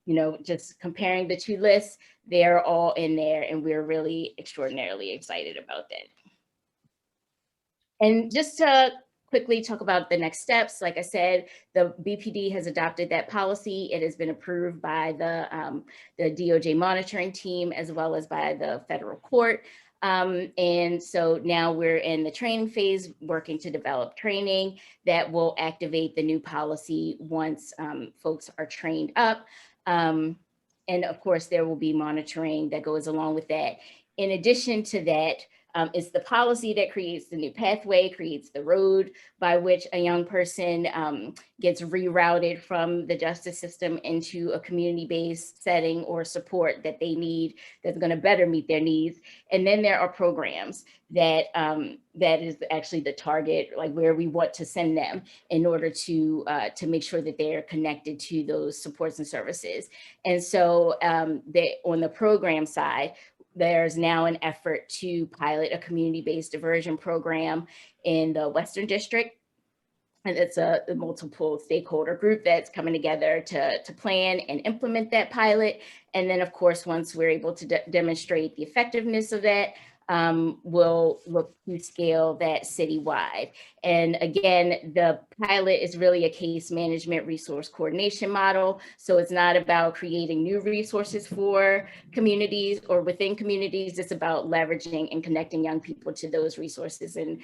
you know, just comparing the two lists, they're all in there, and we're really extraordinarily excited about that. And just to quickly talk about the next steps, like I said, the BPD has adopted that policy. It has been approved by the DOJ monitoring team as well as by the federal court. And so now we're in the training phase, working to develop training that will activate the new policy once folks are trained up. And of course, there will be monitoring that goes along with that. In addition to that, it's the policy that creates the new pathway, creates the road by which a young person gets rerouted from the justice system into a community-based setting or support that they need that's going to better meet their needs. And then there are programs that that is actually the target, like where we want to send them in order to make sure that they're connected to those supports and services. And so on the program side, there's now an effort to pilot a community-based diversion program in the Western District. And it's a multiple stakeholder group that's coming together to plan and implement that pilot. And then, of course, once we're able to demonstrate the effectiveness of that, we'll look to scale that citywide. And again, the pilot is really a case management resource coordination model. So it's not about creating new resources for communities or within communities. It's about leveraging and connecting young people to those resources and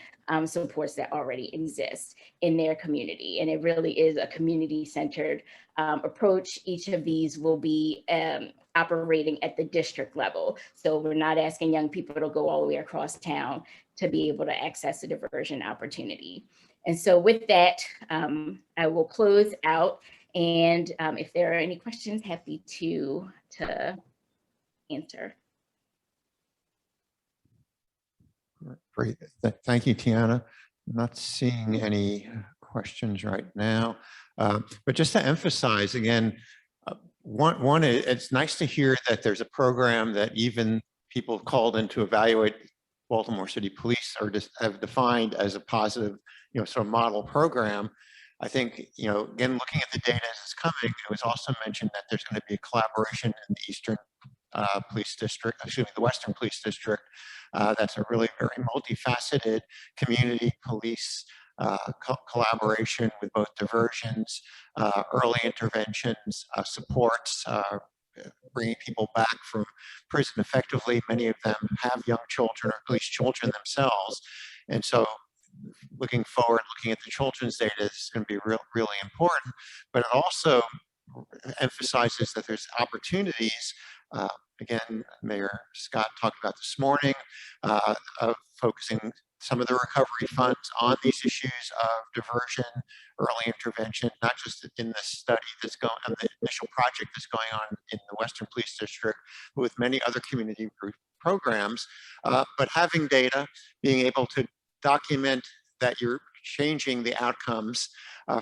supports that already exist in their community. And it really is a community-centered approach. Each of these will be operating at the district level. So we're not asking young people to go all the way across town to be able to access a diversion opportunity. And so with that, I will close out. And if there are any questions, happy to answer.
Great. Thank you, Tiana. I'm not seeing any questions right now, but just to emphasize again, one, it's nice to hear that there's a program that even people called in to evaluate Baltimore City Police are just have defined as a positive, sort of model program. I think, again, looking at the data as it's coming, it was also mentioned that there's going to be a collaboration in the Eastern Police District, excuse me, the Western Police District. That's a really very multifaceted community police collaboration with both diversions, early interventions, supports, bringing people back from prison effectively. Many of them have young children or police children themselves. And so looking forward, looking at the children's data is going to be really important, but it also emphasizes that there's opportunities. Again, Mayor Scott talked about this morning, of focusing some of the recovery funds on these issues of diversion, early intervention, not just in the study that's going on, the initial project that's going on in the Western Police District, but with many other community programs, but having data, being able to document that you're changing the outcomes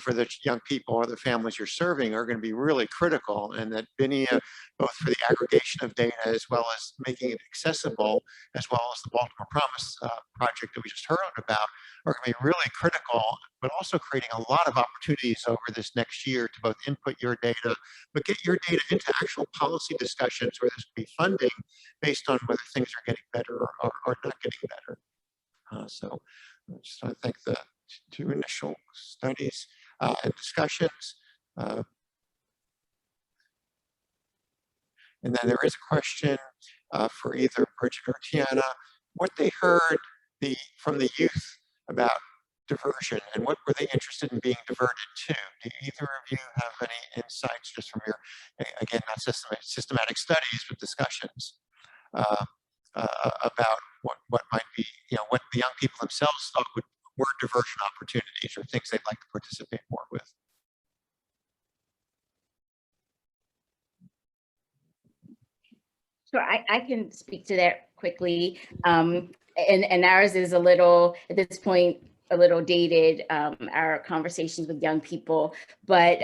for the young people or the families you're serving are going to be really critical, and that BINIA, both for the aggregation of data as well as making it accessible, as well as the Baltimore Promise project that we just heard about, are going to be really critical, but also creating a lot of opportunities over this next year to both input your data, but get your data into actual policy discussions where there's going to be funding based on whether things are getting better or not getting better. So I just want to thank the two initial studies and discussions. And then there is a question for either Bridget or Tiana, what they heard from the youth about diversion and what were they interested in being diverted to? Do either of you have any insights just from your, again, not systematic studies, but discussions about what might be, what the young people themselves thought were diversion opportunities or things they'd like to participate more with?
Sure, I can speak to that quickly. And ours is a little, at this point, a little dated, our conversations with young people. But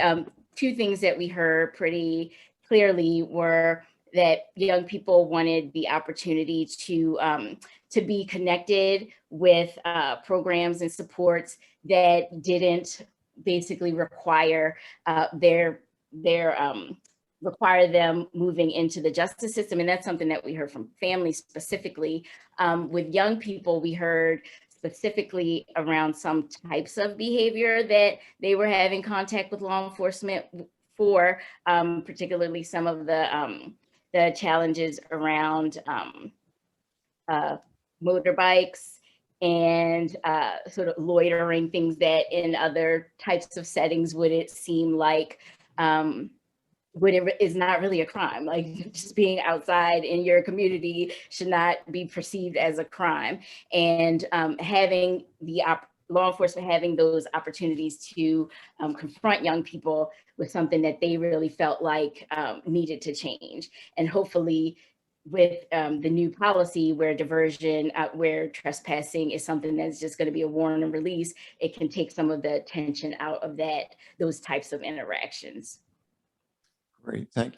two things that we heard pretty clearly were that young people wanted the opportunity to be connected with programs and supports that didn't basically require require them moving into the justice system. And that's something that we heard from families specifically. With young people, we heard specifically around some types of behavior that they were having contact with law enforcement for, particularly some of the challenges around motorbikes and sort of loitering, things that in other types of settings would it seem like is not really a crime. Like just being outside in your community should not be perceived as a crime. And having the law enforcement having those opportunities to confront young people with something that they really felt like needed to change. And hopefully with the new policy where diversion, where trespassing is something that's just going to be a warrant and release, it can take some of the tension out of those types of interactions.
Great, thank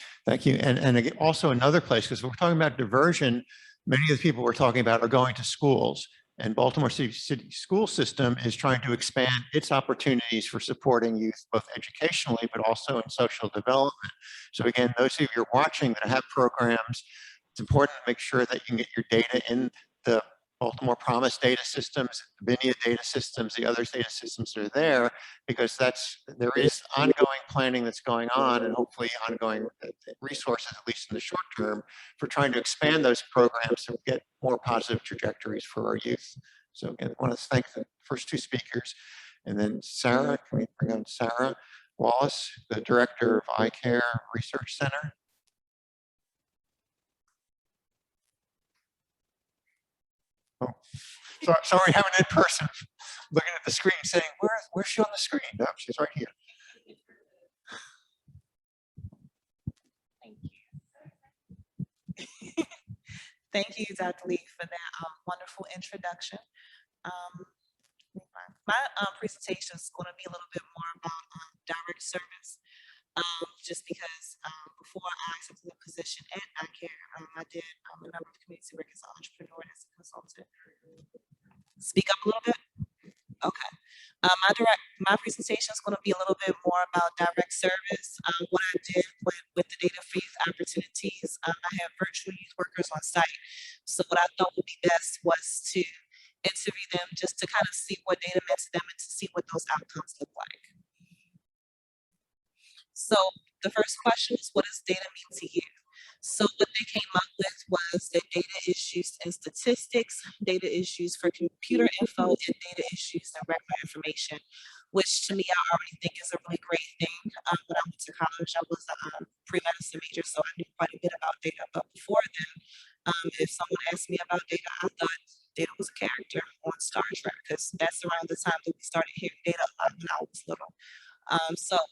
you. And again, also another place, because we're talking about diversion, many of the people we're talking about are going to schools, and Baltimore City school system is trying to expand its opportunities for supporting youth, both educationally, but also in social development. So again, those of you who are watching that have programs, it's important to make sure that you can get your data in the Baltimore Promise data systems, the BINIA data systems, the other data systems that are there, because there is ongoing planning that's going on, and hopefully ongoing resources, at least in the short term, for trying to expand those programs to get more positive trajectories for our youth. So again, I want to thank the first two speakers. And then Sarah, can we bring on Sarah Wallace, the director of iCARRe Research Center? Oh, sorry, having an in-person looking at the screen saying, where's she on the screen? No, she's right here.
Thank you. Thank you, Dr. Lee, for that wonderful introduction. My presentation is going to be a little bit more about direct service, just because before I accepted the position at iCARRe, I did a number of community work as an entrepreneur and as a consultant. Speak up a little bit. Okay. My presentation is going to be a little bit more about direct service. What I did with the data for youth opportunities, I have virtual youth workers on site. So what I thought would be best was to interview them just to kind of see what data meant to them and to see what those outcomes look like. So the first question is, what does data mean to you? So what they came up with was that data is used in statistics, data is used for computer info, and data is used in regular information, which to me, I already think is a really great thing. When I went to college, I was a pre-medicine major, so I knew quite a bit about data. But before then, if someone asked me about data, I thought data was a character on Star Trek, because that's around the time that we started hearing data a lot when I was little. So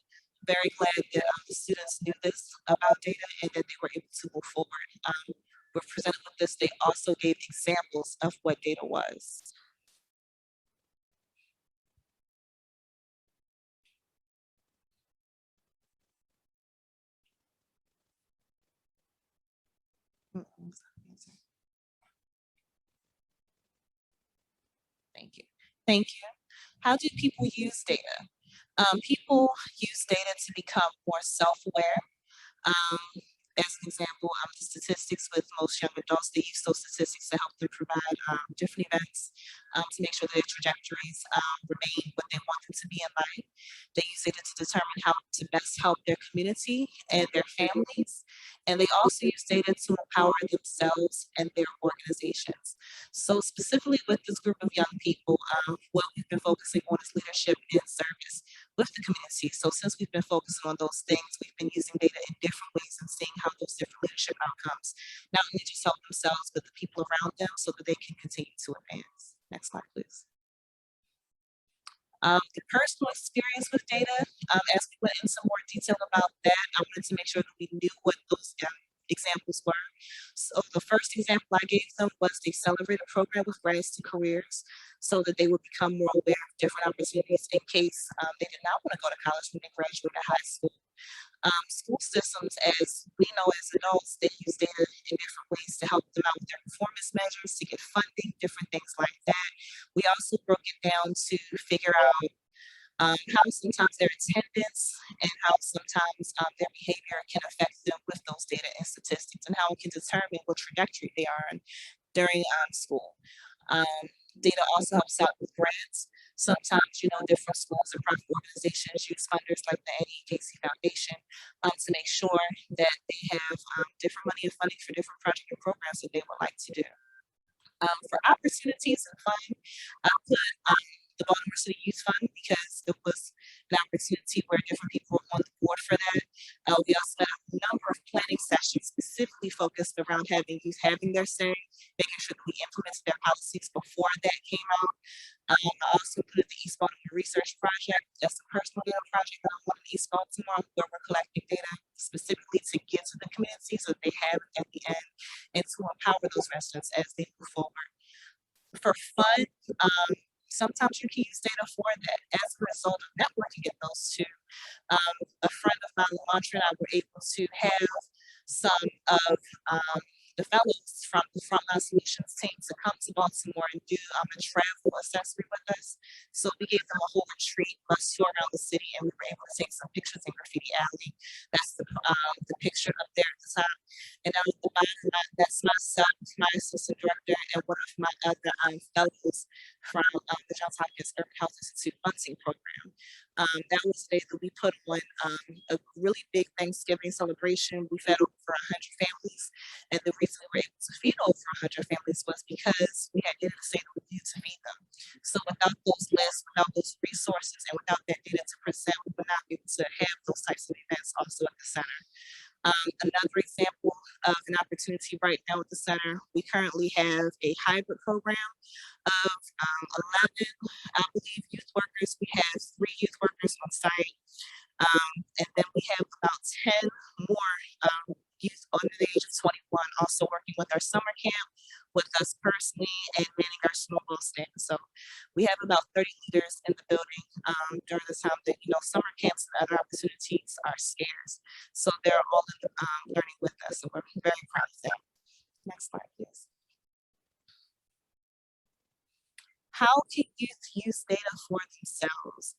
very glad that the students knew this about data and that they were able to move forward. We're presented with this. They also gave examples of what data was. Thank you. Thank you. How do people use data? People use data to become more self-aware. As an example, the statistics with most young adults, they use those statistics to help them provide different events to make sure their trajectories remain what they want them to be in life. They use data to determine how to best help their community and their families. And they also use data to empower themselves and their organizations. So specifically with this group of young people, what we've been focusing on is leadership and service with the community. So since we've been focusing on those things, we've been using data in different ways and seeing how those different leadership outcomes not only just help themselves, but the people around them so that they can continue to advance. Next slide, please. The personal experience with data, as we went into more detail about that, I wanted to make sure that we knew what those examples were. So the first example I gave them was the accelerated program with grads to careers so that they would become more aware of different opportunities in case they did not want to go to college when they graduated high school. School systems, as we know as adults, they use data in different ways to help them out with their performance measures, to get funding, different things like that. We also broke it down to figure out how sometimes their attendance and how sometimes their behavior can affect them with those data and statistics, and how it can determine what trajectory they are on during school. Data also helps out with grants. Sometimes, different schools and profit organizations use funders like the NEJC Foundation to make sure that they have different money and funding for different projects and programs that they would like to do. For opportunities and fun, I put the Baltimore City Youth Fund because it was an opportunity where different people were on the board for that. We also had a number of planning sessions specifically focused around having youth having their say, making sure that we implemented their policies before that came out. I also included the East Baltimore Research Project. That's a personal data project that I'm on in East Baltimore, where we're collecting data specifically to give to the community so that they have it at the end and to empower those residents as they move forward. For fun, sometimes you can use data for that. As a result of networking at those two, a friend of mine, Launcher, and I were able to have some of the fellows from the Frontline Solutions team to come to Baltimore and do a travel accessory with us. So we gave them a whole retreat, bus tour around the city, and we were able to take some pictures in Graffiti Alley. That's the picture up there at the top. And at the bottom, that's myself, my assistant director, and one of my other fellows from the Johns Hopkins Urban Health Institute funding program. That was the day that we put on a really big Thanksgiving celebration. We fed over 100 families, and the reason we were able to feed over 100 families was because we had data to say that we needed to feed them. So without those lists, without those resources, and without that data to present, we would not be able to have those types of events also at the center. Another example of an opportunity right now at the center, we currently have a hybrid program of 11, I believe, youth workers. We have 3 youth workers on site, and then we have about 10 more youth under the age of 21 also working with our summer camp, with us personally, and manning our snowball stand. So we have about 30 leaders in the building during the time that, summer camps and other opportunities are scarce. So they're all in the, learning with us, and we're very proud of them. Next slide, please. How can youth use data for themselves?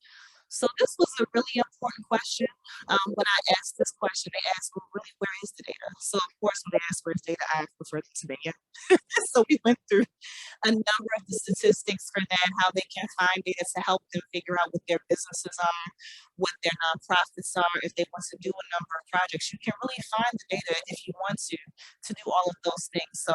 So this was a really important question. When I asked this question, they asked, well, really, where is the data? So of course, when they asked where's data, I referred them to data. So we went through a number of the statistics for that, how they can find data to help them figure out what their businesses are, what their nonprofits are, if they want to do a number of projects. You can really find the data if you want to do all of those things. So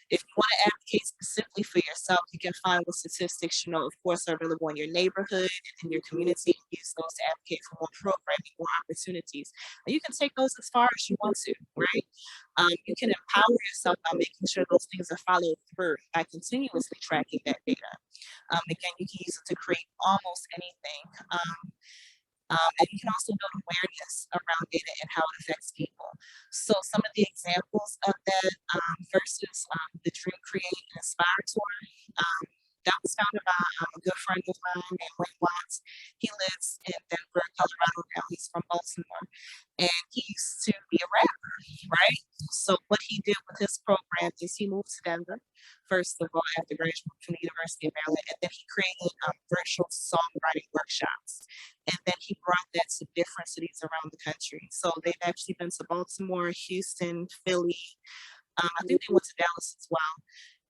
if you want to advocate specifically for yourself, you can find what statistics, of course, are available in your neighborhood and in your community. Use those to advocate for more programming, more opportunities. And you can take those as far as you want to, right? You can empower yourself by making sure those things are followed through by continuously tracking that data. Again, you can use it to create almost anything. And you can also build awareness around data and how it affects people. So some of the examples of that, first is the Dream, Create, and Inspire Tour. That was founded by a good friend of mine named Wallace. He lives in Denver, Colorado now. He's from Baltimore. and he used to be a rapper, right? So what he did with his program is he moved to Denver, first of all, after graduating from the University of Maryland, and then he created virtual songwriting workshops. And then he brought that to different cities around the country. So they've actually been to Baltimore, Houston, Philly. I think they went to Dallas as well.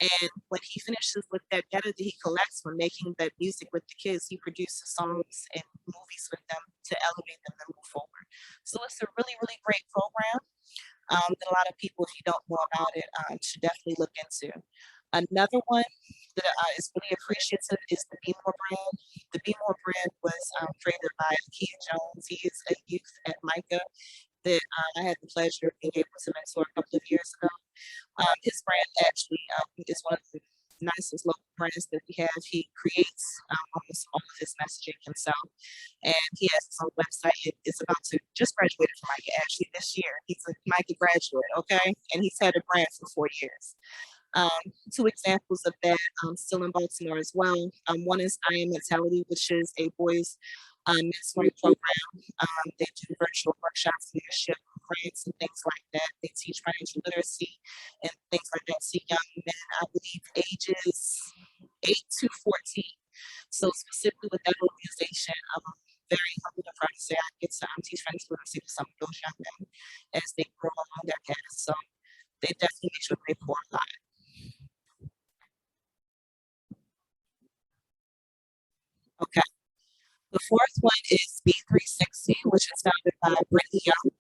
And when he finishes with that data that he collects from making that music with the kids, he produces songs and movies with them to elevate them and move forward. So it's a really, really great program that a lot of people, if you don't know about it, should definitely look into. Another one that is really appreciative is the Be More brand. The Be More brand was created by Keith Jones. He is a youth at Micah that I had the pleasure of being able to mentor a couple of years ago. His brand actually is one of the nicest local brands that we have. He creates almost all of his messaging himself, and he has his own website. It is about to just graduated from Micah actually this year. He's a Micah graduate, okay, and he's had a brand for 4 years. Two examples of that still in Baltimore as well. One is I Am Mentality, which is a boys mentoring program. They do virtual workshops, leadership, grants, and things like that. They teach financial literacy and things like that to young men, I believe ages 8 to 14. So specifically with that organization, I'm very humbled and proud to say I get to teach financial literacy to some of those young men as they grow along their path. So they definitely make sure they pour a lot. Okay. The fourth one is B360, which is founded by Brittany Young.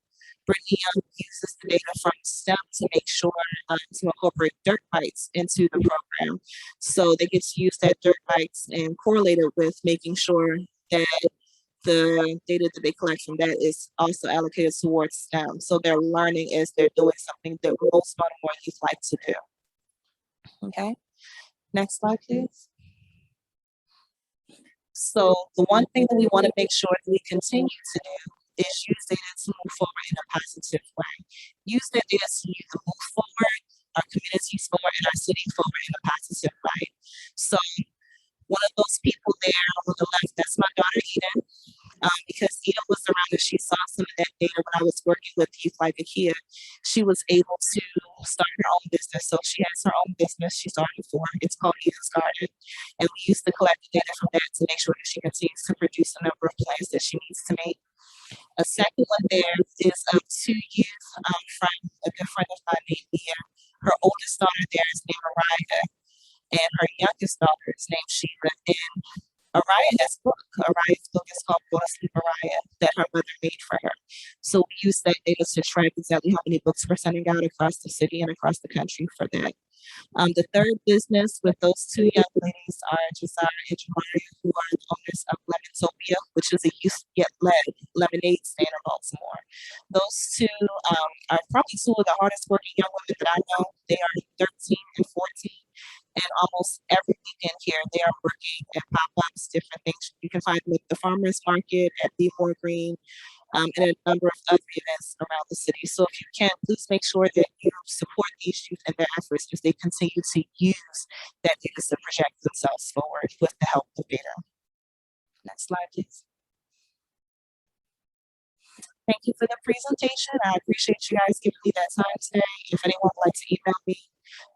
Brittany Young uses the data from STEM to make sure to incorporate dirt bites into the program. So they get to use that dirt bites and correlate it with making sure that the data that they collect from that is also allocated towards STEM. So they're learning as they're doing something that most Baltimore youth like to do. Okay, next slide, please. So the one thing that we want to make sure that we continue to do is use data to move forward in a positive way. Use that data to either move forward, our communities forward, and our city forward in a positive way. So one of those people there on the left, that's my daughter Eden. Because Eden was around and she saw some of that data when I was working with youth like Akia, she was able to start her own business. So she has her own business she started for. It's called Eden's Garden. And we used to collect the data from that to make sure that she continues to produce a number of plants that she needs to make. A second one there is two youth from a good friend of mine named Mia. Her oldest daughter there is named Mariah, and her youngest daughter is named Sheila. And Araya's book is called Go to Sleep Araya, that her mother made for her. So we use that data to track exactly how many books we're sending out across the city and across the country for that. The third business with those two young ladies are Josiah and Jamari, who are the owners of Lemontopia, which is a youth yet led lemonade stand in Baltimore. Those two are probably two of the hardest working young women that I know. They are 13 and 14. And almost every weekend here, they are working at pop-ups, different things. You can find them at the farmers market, at Be More Green, and a number of other events around the city. So if you can, please make sure that you support these youth and their efforts as they continue to use that data to project themselves forward with the help of data. Next slide, please. Thank you for the presentation. I appreciate you guys giving me that time today. If anyone would like to email me,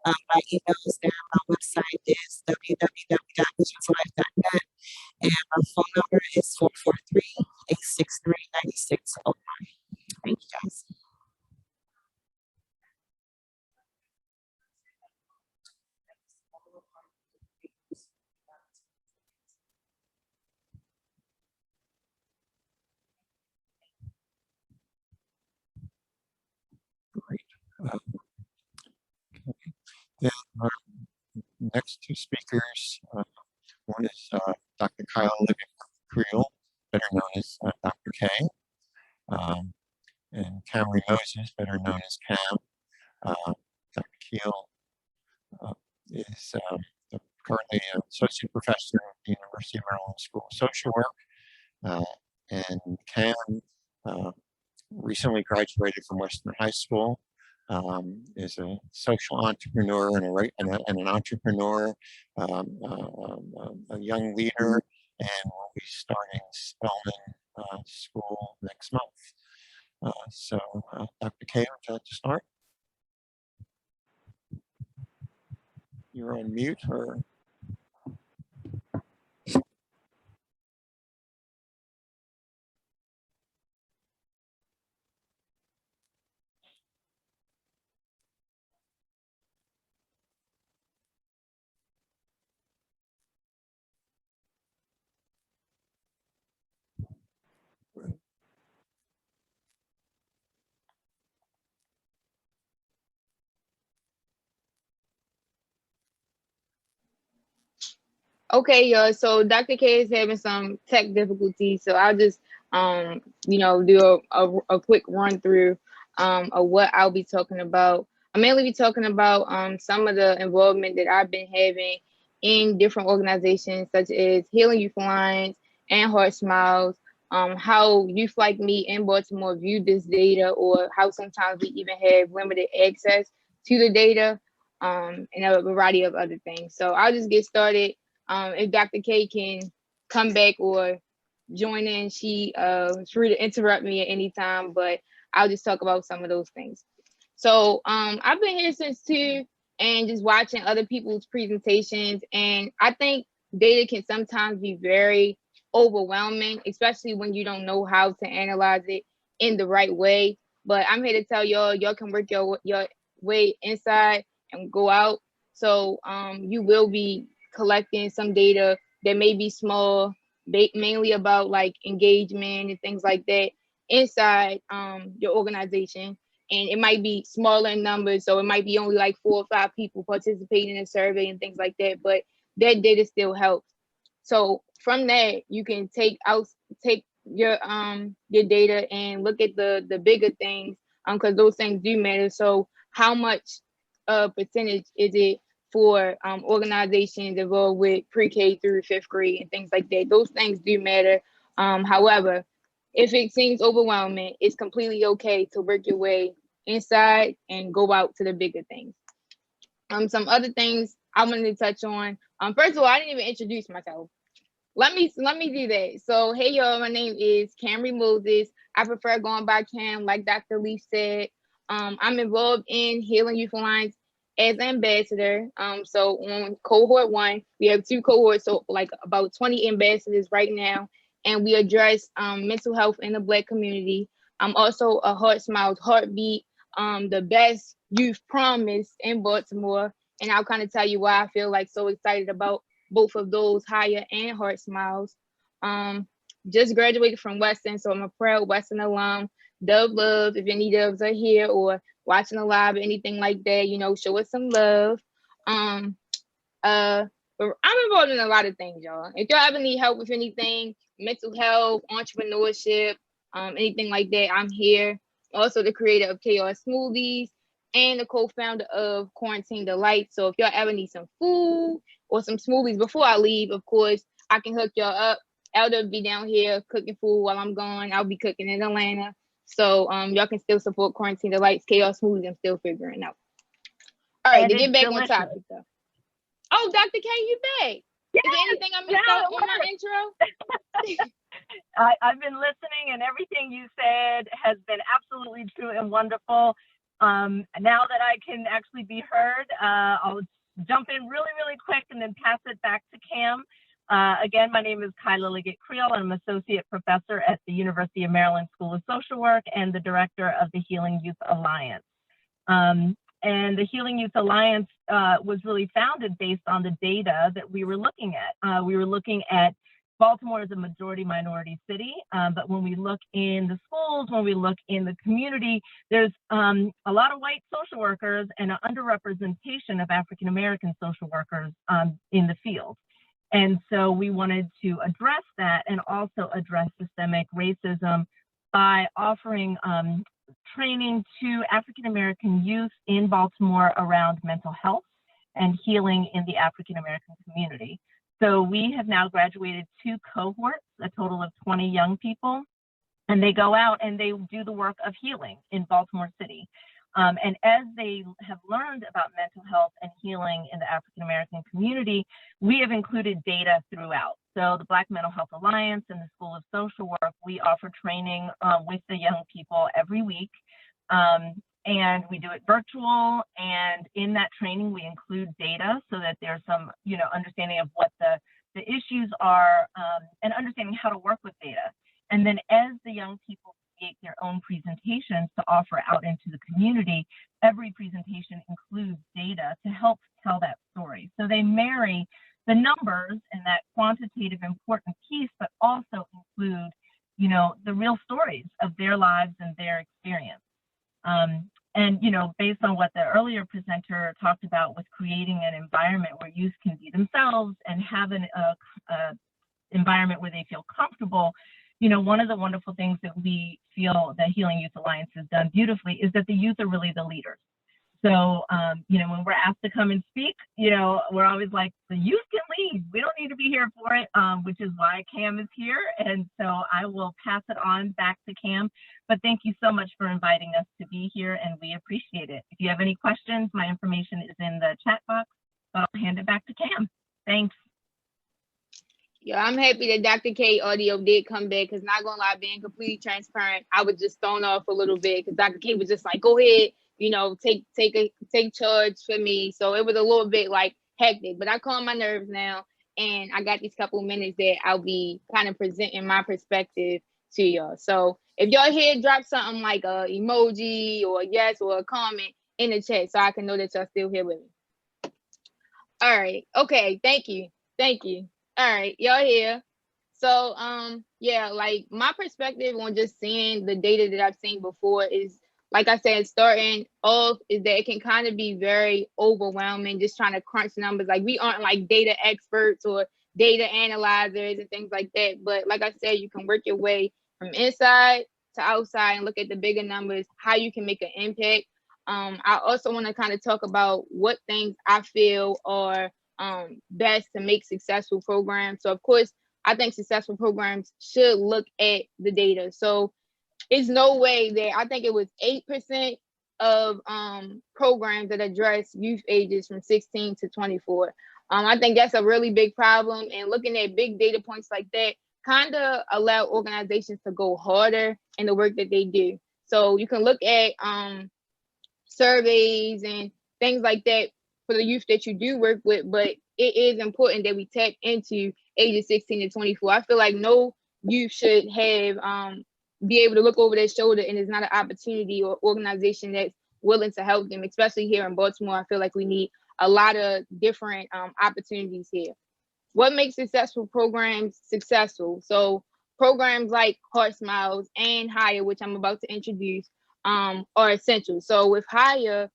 my email is there. My website is www.visionslife.net, and my phone number is 443-863-9601. Thank you, guys.
Great. Then our next two speakers, one is Dr. Kyla Liggett-Creel, better known as Dr. K, and Kamri Moses, better known as Cam. Dr. Keel is currently an associate professor at the University of Maryland School of Social Work, and Cam recently graduated from Western High School. Is a social entrepreneur and an entrepreneur, a young leader, and will be starting Spelman School next month. Dr. K, would you like to start? You're on mute, or?
Okay, y'all. So Dr. K is having some tech difficulties, so I'll just do a quick run through of what I'll be talking about. I'll mainly be talking about some of the involvement that I've been having in different organizations such as Healing Youth Alliance and HeartSmiles, how youth like me in Baltimore view this data, or how sometimes we even have limited access to the data, and a variety of other things. So I'll just get started. If Dr. K can come back or join in, she's free to interrupt me at any time, but I'll just talk about some of those things. So I've been here since 2 and just watching other people's presentations, and I think data can sometimes be very overwhelming, especially when you don't know how to analyze it in the right way. But I'm here to tell y'all can work your way inside and go out. So you will be collecting some data that may be small, mainly about like engagement and things like that inside your organization. And it might be smaller in numbers, so it might be only like 4 or 5 people participating in a survey and things like that, but that data still helps. So from that, you can take your data and look at the bigger things, because those things do matter. So how much percentage is it for organizations involved with pre-K through 5th grade and things like that? Those things do matter. However, if it seems overwhelming, it's completely okay to work your way inside and go out to the bigger things. Some other things I wanted to touch on. First of all, I didn't even introduce myself. Let me do that. So hey y'all, my name is Kamri Moses. I prefer going by Cam, like Dr. Leaf said. I'm involved in Healing Youth Alliance as ambassador. So on cohort 1, we have 2 cohorts, so like about 20 ambassadors right now, and we address mental health in the Black community. I'm also a HeartSmiles Heartbeat, the best youth promise in Baltimore, and I'll kind of tell you why I feel like so excited about both of those, Higher and HeartSmiles. Just graduated from Western, so I'm a proud Western alum. Dove love, if any doves are here or watching the live or anything like that, show us some love. But I'm involved in a lot of things, y'all. If y'all ever need help with anything, mental health, entrepreneurship, anything like that, I'm here. Also the creator of Chaos Smoothies and the co-founder of Quarantine Delight. So if y'all ever need some food or some smoothies before I leave, of course, I can hook y'all up. Elder will be down here cooking food while I'm gone. I'll be cooking in Atlanta. So y'all can still support Quarantine Delight's Chaos Smoothies. I'm still figuring out. All right, to get back on topic though. Oh, Dr. K, you back.
Yes,
is there anything I missed out on my intro?
I've been listening, and everything you said has been absolutely true and wonderful. Now that I can actually be heard, I'll jump in really, really quick and then pass it back to Cam. Again, my name is Kyla Liggett-Creel. I'm an associate professor at the University of Maryland School of Social Work and the director of the Healing Youth Alliance. And the Healing Youth Alliance was really founded based on the data that we were looking at. We were looking at Baltimore as a majority minority city, but when we look in the schools, when we look in the community, there's a lot of white social workers and an underrepresentation of African American social workers in the field. And so we wanted to address that and also address systemic racism by offering training to African American youth in Baltimore around mental health and healing in the African American community. So we have now graduated 2 cohorts, a total of 20 young people, and they go out and they do the work of healing in Baltimore City. And as they have learned about mental health and healing in the African American community, we have included data throughout. So the Black Mental Health Alliance and the School of Social Work, we offer training with the young people every week. And we do it virtual, and in that training we include data so that there's some, understanding of what the issues are, and understanding how to work with data. And then as the young people create their own presentations to offer out into the community, every presentation includes data to help tell that story. So they marry the numbers and that quantitative important piece, but also include, the real stories of their lives and their experience. And, based on what the earlier presenter talked about with creating an environment where youth can be themselves and have an environment where they feel comfortable, one of the wonderful things that we feel that Healing Youth Alliance has done beautifully is that the youth are really the leaders. So, when we're asked to come and speak, we're always like, the youth can lead. We don't need to be here for it, which is why Cam is here. And so I will pass it on back to Cam. But thank you so much for inviting us to be here, and we appreciate it. If you have any questions, my information is in the chat box. I'll hand it back to Cam. Thanks.
Yeah, I'm happy that Dr. K audio did come back, because not gonna lie, being completely transparent, I was just thrown off a little bit because Dr. K was just like, go ahead, take charge for me. So it was a little bit like hectic, but I calmed my nerves now, and I got these couple minutes that I'll be kind of presenting my perspective to y'all. So if y'all here, drop something like a emoji or a yes or a comment in the chat so I can know that y'all still here with me. All right. Okay. Thank you. All right, y'all here. So yeah, like my perspective on just seeing the data that I've seen before is, like I said, starting off is that it can kind of be very overwhelming just trying to crunch numbers. Like, we aren't like data experts or data analyzers and things like that. But like I said, you can work your way from inside to outside and look at the bigger numbers, how you can make an impact. I also want to kind of talk about what things I feel are best to make successful programs. So of course, I think successful programs should look at the data. So it's no way that, I think it was 8% of programs that address youth ages from 16 to 24. I think that's a really big problem, and looking at big data points like that kind of allow organizations to go harder in the work that they do. So you can look at surveys and things like that for the youth that you do work with, but it is important that we tap into ages 16 to 24. I feel like no youth should have be able to look over their shoulder and there's not an opportunity or organization that's willing to help them, especially here in Baltimore. I feel like we need a lot of different opportunities here. What makes successful programs successful? So programs like HeartSmiles and HeartSmiles, which I'm about to introduce, are essential. So with HeartSmiles,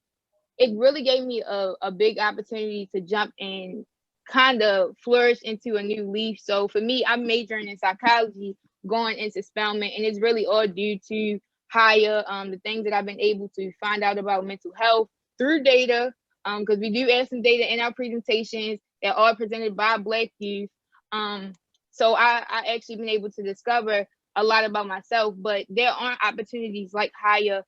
it really gave me a big opportunity to jump and kind of flourish into a new leaf. So for me, I'm majoring in psychology going into Spelman, and it's really all due to HeartSmiles, the things that I've been able to find out about mental health through data, because we do add some data in our presentations that are presented by Black youth. So I actually been able to discover a lot about myself, but there aren't opportunities like HeartSmiles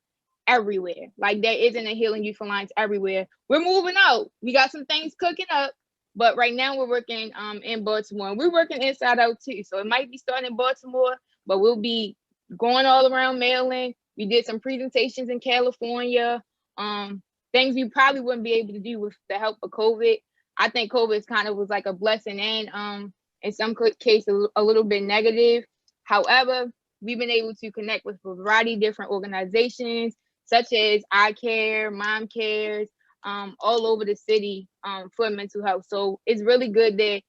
everywhere. Like, there isn't a Healing Youth Alliance everywhere. We're moving out. We got some things cooking up, but right now we're working in Baltimore. And we're working inside out too. So it might be starting in Baltimore, but we'll be going all around Maryland. We did some presentations in California, things we probably wouldn't be able to do with the help of COVID. I think COVID kind of was like a blessing and in some cases a little bit negative. However, we've been able to connect with a variety of different organizations, such as iCARRe, Mom Cares, all over the city for mental health. So it's really good that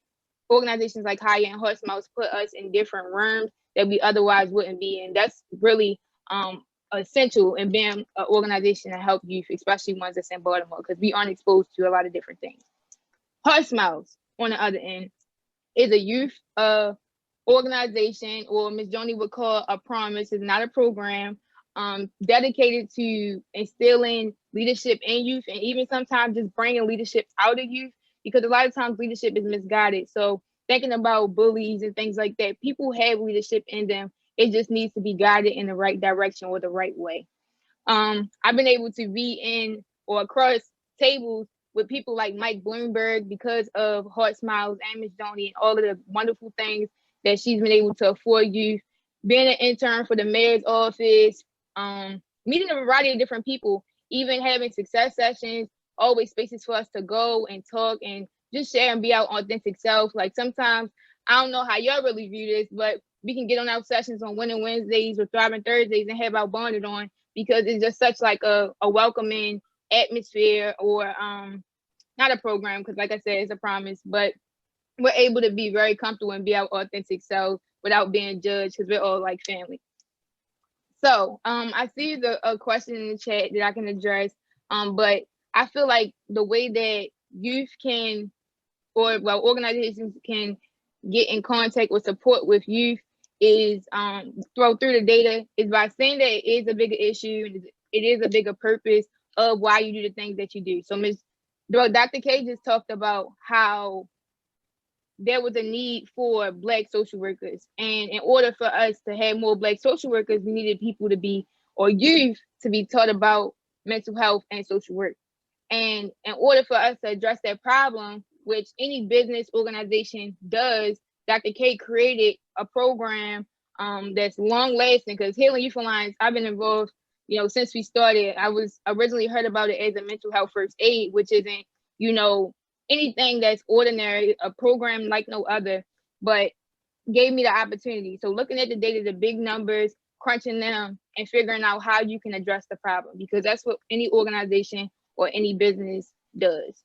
organizations like HeartSmiles and HeartSmiles put us in different rooms that we otherwise wouldn't be in. That's really essential in being an organization to help youth, especially ones that's in Baltimore, because we aren't exposed to a lot of different things. HeartSmiles, on the other end, is a youth organization, or Ms. Joni would call a promise. It's not a program, dedicated to instilling leadership in youth, and even sometimes just bringing leadership out of youth, because a lot of times leadership is misguided. So thinking about bullies and things like that, people have leadership in them. It just needs to be guided in the right direction or the right way. I've been able to be in or across tables with people like Mike Bloomberg because of HeartSmiles and Ms. Joni and all of the wonderful things that she's been able to afford youth. Being an intern for the mayor's office, meeting a variety of different people, even having success sessions, always spaces for us to go and talk and just share and be our authentic self. Like sometimes, I don't know how y'all really view this, but we can get on our sessions on Winning Wednesdays or Thriving Thursdays and have our bonded on, because it's just such like a welcoming atmosphere, or not a program, because like I said, it's a promise, but we're able to be very comfortable and be our authentic self without being judged, because we're all like family. So I see a question in the chat that I can address, but I feel like the way that youth can, or well, organizations can get in contact or support with youth is through the data, is by saying that it is a bigger issue and it is a bigger purpose of why you do the things that you do. So Dr. K just talked about how there was a need for Black social workers. And in order for us to have more Black social workers, we needed people to be, or youth to be taught about mental health and social work. And in order for us to address that problem, which any business organization does, Dr. K created a program that's long lasting, because Healing Youth Alliance, I've been involved, since we started. I was originally heard about it as a mental health first aid, which isn't, anything that's ordinary, a program like no other, but gave me the opportunity. So looking at the data, the big numbers, crunching them and figuring out how you can address the problem, because that's what any organization or any business does.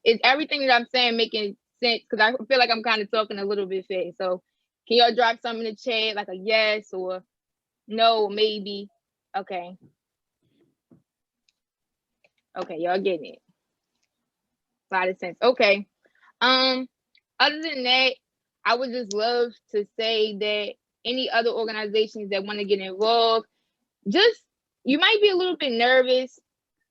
Is everything that I'm saying making sense? Because I feel like I'm kind of talking a little bit fast. So can y'all drop something in the chat, like a yes or no, maybe? Okay. Okay, y'all getting it. A lot of sense. Okay. Other than that, I would just love to say that any other organizations that want to get involved, you might be a little bit nervous.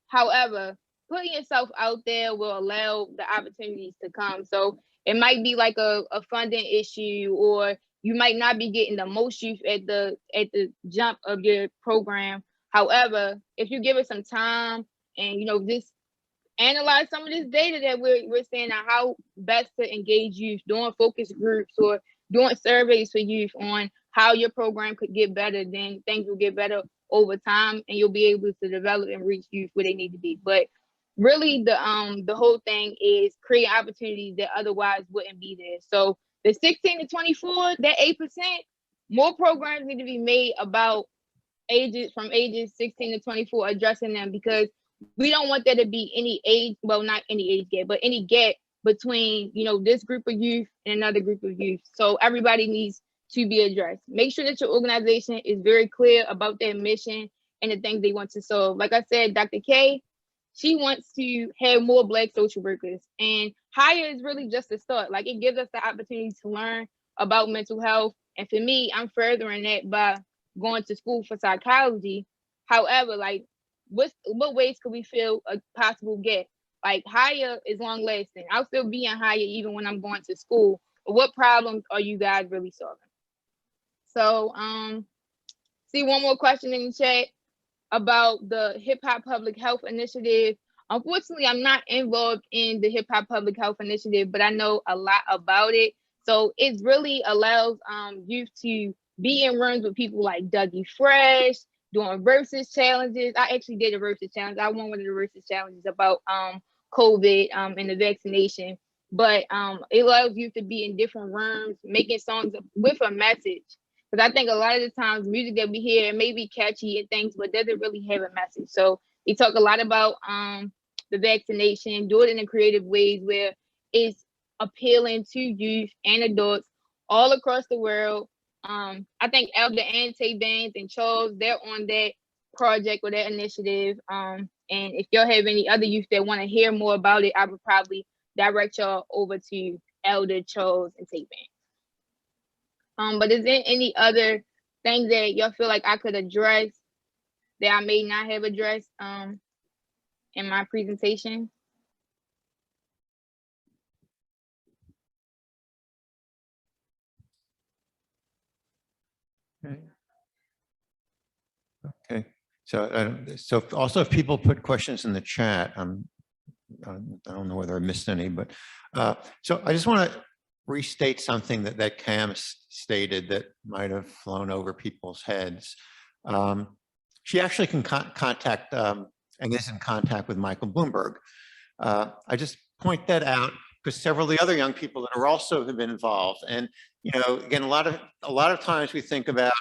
However, putting yourself out there will allow the opportunities to come. So it might be like a funding issue, or you might not be getting the most youth at the jump of your program. However, if you give it some time and just analyze some of this data that we're saying, now how best to engage youth, doing focus groups or doing surveys for youth on how your program could get better, then things will get better over time, and you'll be able to develop and reach youth where they need to be. But really, the whole thing is create opportunities that otherwise wouldn't be there. So the 16 to 24, that 8%, more programs need to be made about from ages 16 to 24, addressing them, because we don't want there to be any age, well, not any age gap, but any gap between this group of youth and another group of youth. So everybody needs to be addressed. Make sure that your organization is very clear about their mission and the things they want to solve. Like I said, Dr. K, she wants to have more Black social workers, and HeartSmiles is really just a start. Like, it gives us the opportunity to learn about mental health. And for me, I'm furthering that by going to school for psychology. However, like, what ways could we fill a possible gap? Like, HeartSmiles is long lasting. I'll still be in HeartSmiles even when I'm going to school. But what problems are you guys really solving? So, see one more question in the chat about the Hip Hop Public Health Initiative. Unfortunately, I'm not involved in the Hip Hop Public Health Initiative, but I know a lot about it. So it really allows youth to be in rooms with people like Dougie Fresh, doing versus challenges. I actually did a versus challenge. I won one of the versus challenges about COVID and the vaccination. But it allows you to be in different rooms, making songs with a message. Because I think a lot of the times music that we hear may be catchy and things, but doesn't really have a message. So we talk a lot about the vaccination, do it in a creative ways where it's appealing to youth and adults all across the world. I think Elder and Tay Bands and Charles, they're on that project or that initiative. And if y'all have any other youth that want to hear more about it, I would probably direct y'all over to Elder, Charles, and Tay Bands. But is there any other things that y'all feel like I could address that I may not have addressed in my presentation?
Okay. So also if people put questions in the chat, I don't know whether I missed any, but so I just want to restate something that Cam stated that might have flown over people's heads. she actually can contact and is in contact with Michael Bloomberg. I just point that out because several of the other young people that are also have been involved. And, you know, again, a lot of times we think about,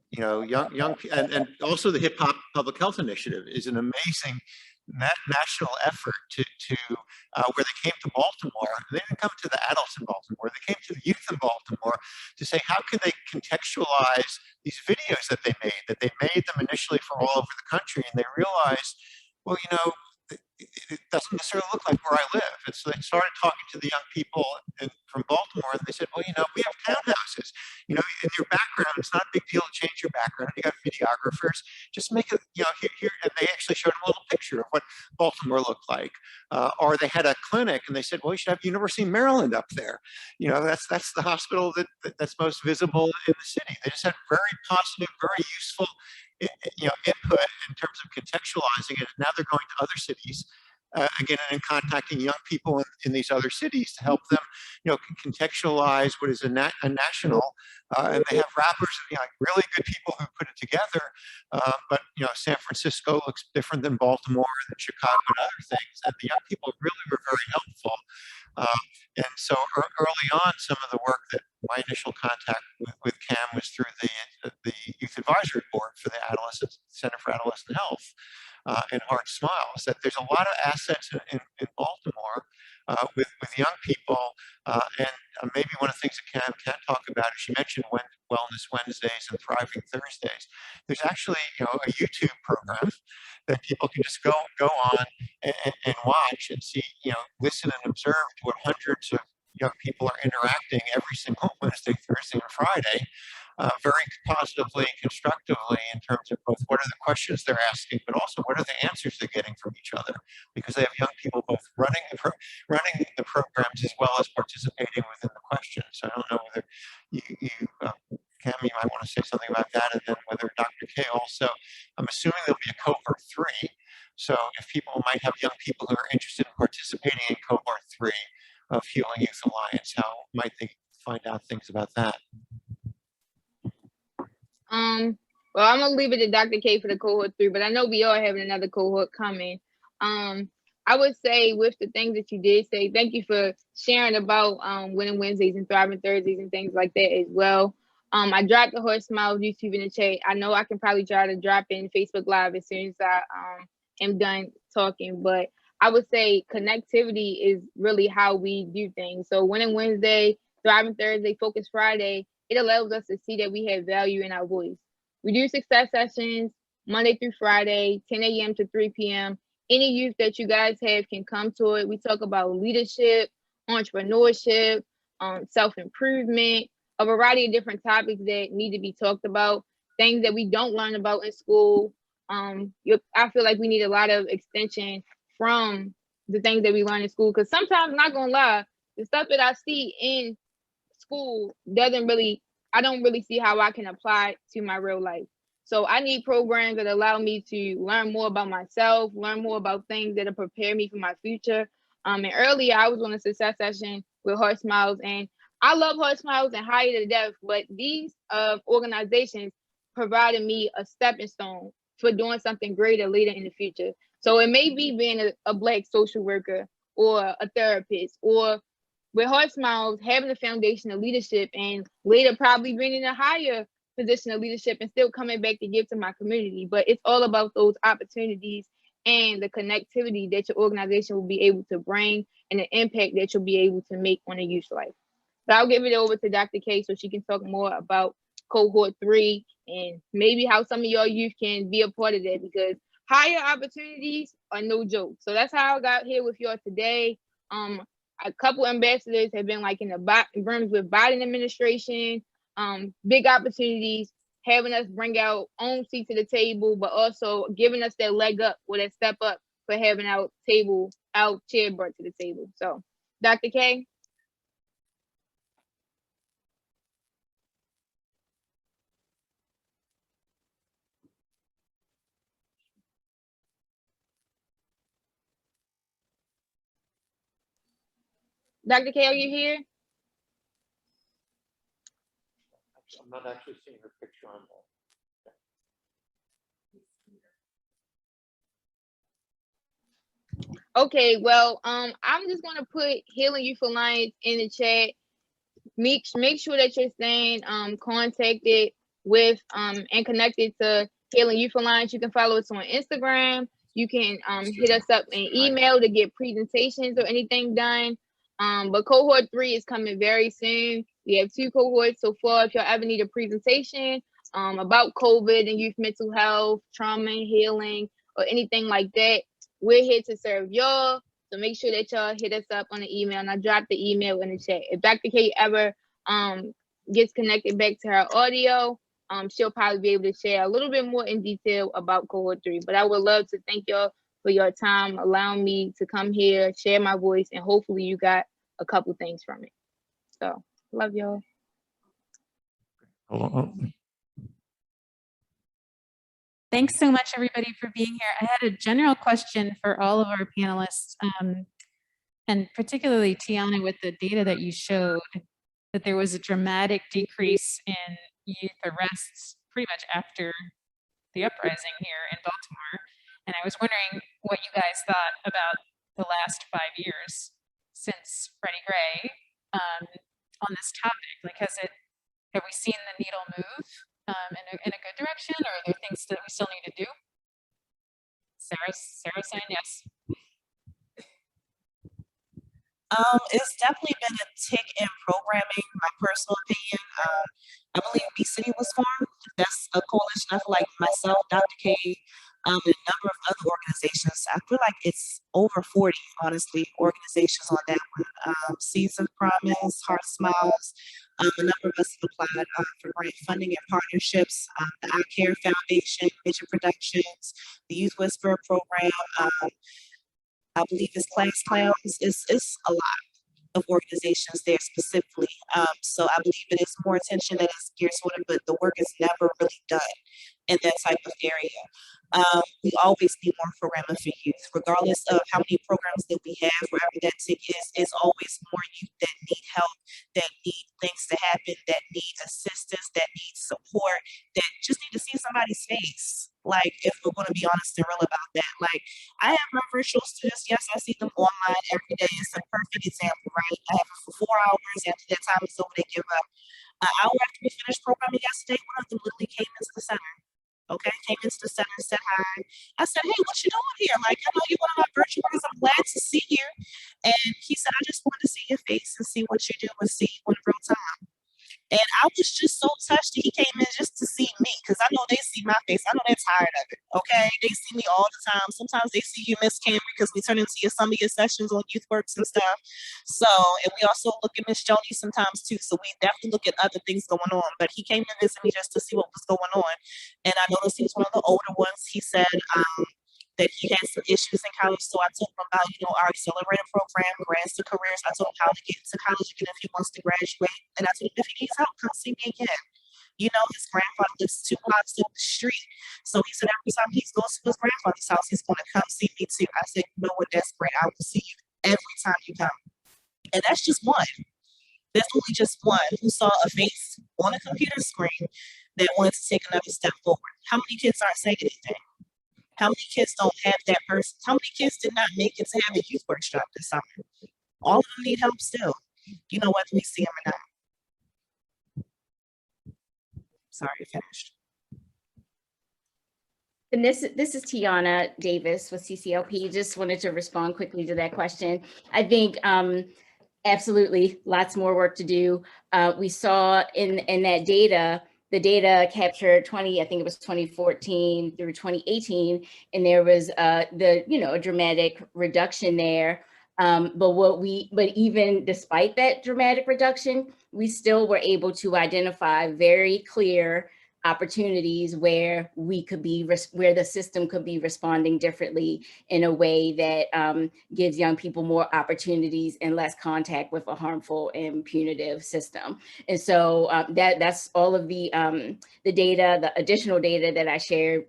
you know, young and also the Hip Hop Public Health Initiative is an amazing national effort to where they came to Baltimore. They didn't come to the adults in Baltimore. They came to the youth in Baltimore to say, how can they contextualize these videos that they made them initially for all over the country. And they realized, well, you know, it doesn't necessarily look like where I live. And so they started talking to the young people from Baltimore, and they said, well, you know, we have townhouses. You know, in your background, it's not a big deal to change your background. You got videographers. Just make it, you know, here. And they actually showed them a little picture of what Baltimore looked like. Or they had a clinic, and they said, well, you should have University of Maryland up there. You know, that's the hospital that's most visible in the city. They just had very positive, very useful, you know, input in terms of contextualizing it. Now they're going to other cities, again, and contacting young people in these other cities to help them, you know, contextualize what is a national. And they have rappers, you know, like really good people who put it together. But you know, San Francisco looks different than Baltimore, than Chicago, and other things. And the young people really were very helpful. And so early on, some of the work that my initial contact with Cam was through the Youth Advisory Board for the Center for Adolescent Health and HeartSmiles. That there's a lot of assets in Baltimore with young people. And maybe one of the things that Cam can talk about is she mentioned Wellness Wednesdays and Thriving Thursdays. There's actually, you know, a YouTube program that people can just go on and watch and see, you know, listen and observe to what hundreds of young people are interacting every single Wednesday, Thursday, and Friday, very positively, constructively in terms of both what are the questions they're asking, but also what are the answers they're getting from each other, because they have young people both running the programs as well as participating within the questions. So I don't know whether Cam, you might want to say something about that, and then whether Dr. K also, I'm assuming there'll be a cohort 3. So if people might have young people who are interested in participating in cohort 3 of Healing Youth Alliance, how might they find out things about that?
Well, I'm gonna leave it to Dr. K for the cohort 3, but I know we are having another cohort coming. I would say with the things that you did say, thank you for sharing about Winning Wednesdays and Thriving Thursdays and things like that as well. I dropped the HeartSmiles YouTube in the chat. I know I can probably try to drop in Facebook Live as soon as I am done talking, but I would say connectivity is really how we do things. So Winning Wednesday, Thriving Thursday, Focus Friday, it allows us to see that we have value in our voice. We do success sessions Monday through Friday, 10 a.m. to 3 p.m. Any youth that you guys have can come to it. We talk about leadership, entrepreneurship, self-improvement, a variety of different topics that need to be talked about, things that we don't learn about in school. I feel like we need a lot of extension from the things that we learn in school, because sometimes, not gonna lie, the stuff that I see in school I don't really see how I can apply it to my real life. So I need programs that allow me to learn more about myself, learn more about things that will prepare me for my future. And earlier I was on a success session with HeartSmiles, and I love HeartSmiles and Higher to Death, but these organizations provided me a stepping stone for doing something greater later in the future. So it may be being a Black social worker or a therapist, or with HeartSmiles having a foundation of leadership, and later probably being in a higher position of leadership and still coming back to give to my community. But it's all about those opportunities and the connectivity that your organization will be able to bring and the impact that you'll be able to make on a youth's life. So I'll give it over to Dr. K so she can talk more about cohort 3 and maybe how some of your youth can be a part of that, because higher opportunities are no joke. So that's how I got here with y'all today. A couple ambassadors have been like in the rooms with Biden administration, big opportunities, having us bring our own seat to the table, but also giving us that leg up or that step up for having our chair brought to the table. So, Dr. K. Dr. K, are you here?
I'm not actually seeing her picture on
Okay, well, I'm just gonna put Healing Youth Alliance in the chat. Make sure that you're staying contacted with and connected to Healing Youth Alliance. You can follow us on Instagram. You can hit us up in email to get presentations or anything done. But cohort 3 is coming very soon. We have 2 cohorts so far. If y'all ever need a presentation about COVID and youth mental health, trauma and healing, or anything like that, we're here to serve y'all. So make sure that y'all hit us up on the email, and I dropped the email in the chat. If Dr. K ever gets connected back to her audio, she'll probably be able to share a little bit more in detail about cohort 3. But I would love to thank y'all for your time, allowing me to come here, share my voice, and hopefully you got a couple things from it. So love y'all.
Thanks so much, everybody, for being here. I had a general question for all of our panelists, and particularly Tiana, with the data that you showed, that there was a dramatic decrease in youth arrests pretty much after the uprising here in Baltimore. And I was wondering what you guys thought about the last 5 years since Freddie Gray on this topic. Like, have we seen the needle move in a good direction, or are there things that we still need to do? Sarah saying yes.
It's definitely been a tick in programming, my personal opinion. I believe B-City was formed. That's a coalition. I feel like myself, Dr. K, and a number of other organizations. I feel like it's over 40, honestly, organizations on that one. Seeds of Promise, HeartSmiles. A number of us have applied for grant funding and partnerships. The iCARRe Foundation, Bridget Productions, the Youth Whisperer program. I believe it's Class Clowns. It's a lot of organizations there specifically. So I believe it is more attention that is geared toward it, but the work is never really done in that type of area. We always need more programming for youth, regardless of how many programs that we have, wherever that tick is always more youth that need help, that need things to happen, that need assistance, that need support, that just need to see somebody's face. Like, if we're going to be honest and real about that, like, I have my virtual students. Yes, I see them online every day. It's a perfect example, right? I have them for 4 hours. After that time is over, they give up. An hour after we finished programming yesterday, one of them literally came into the center. Okay, came into the center and said hi. I said, hey, what you doing here? Like, I know you're one of my virtuals. I'm glad to see you. And he said, I just wanted to see your face and see what you do and see you in real time. And I was just so touched that he came in just to see me, because I know they see my face. I know they're tired of it, okay? They see me all the time. Sometimes they see you, Miss Kamri, because we turn into some of your sessions on Youth Works and stuff. So, and we also look at Miss Joni sometimes too. So we definitely look at other things going on. But he came to visit me just to see what was going on. And I noticed he was one of the older ones. He said, that he had some issues in college. So I told him about, our accelerator program, grants to careers. I told him how to get into college again if he wants to graduate. And I told him if he needs help, come see me again. His grandfather lives 2 blocks up the street. So he said every time he goes to his grandfather's house, he's going to come see me too. I said, you know what, that's great. I will see you every time you come. And that's just one. There's only just one who saw a face on a computer screen that wanted to take another step forward. How many kids aren't saying anything? How many kids don't have that person? How many kids did not make it to have a youth workshop this summer? All of them need help still. Whether we see them or not. Sorry, I finished.
And this is Tiana Davis with CCLP. Just wanted to respond quickly to that question. I think absolutely lots more work to do. We saw in that data, the data captured I think it was 2014 through 2018, and there was a dramatic reduction there. But even despite that dramatic reduction, we still were able to identify very clear opportunities where where the system could be responding differently in a way that gives young people more opportunities and less contact with a harmful and punitive system. And so that's all of the data, the additional data that I shared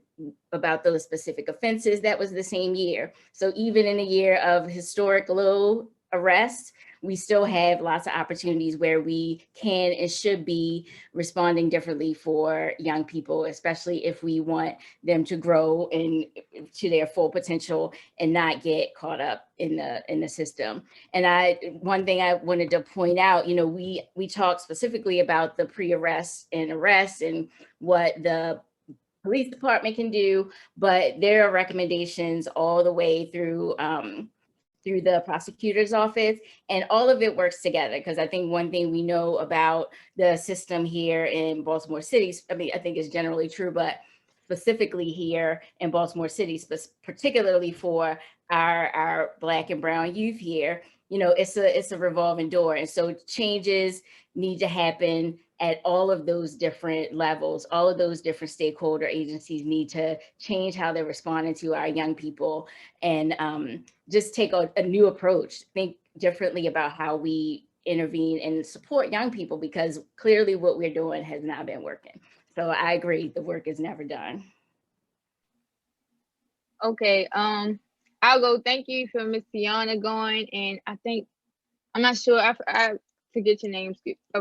about those specific offenses. That was the same year. So even in a year of historic low arrests, we still have lots of opportunities where we can and should be responding differently for young people, especially if we want them to grow and to their full potential and not get caught up in the system. And one thing I wanted to point out, you know, we talked specifically about the pre-arrest and arrest and what the police department can do, but there are recommendations all the way through the prosecutor's office, and all of it works together. Because I think one thing we know about the system here in Baltimore City, I mean, I think it's generally true, but specifically here in Baltimore City, particularly for our Black and brown youth here, you know, it's a revolving door. And so changes need to happen at all of those different levels. All of those different stakeholder agencies need to change how they're responding to our young people, and just take a new approach, think differently about how we intervene and support young people, because clearly what we're doing has not been working. So I agree, the work is never done.
Okay, I'll go. Thank you for Miss Tiana going, and I think, I'm not sure, I forget your name,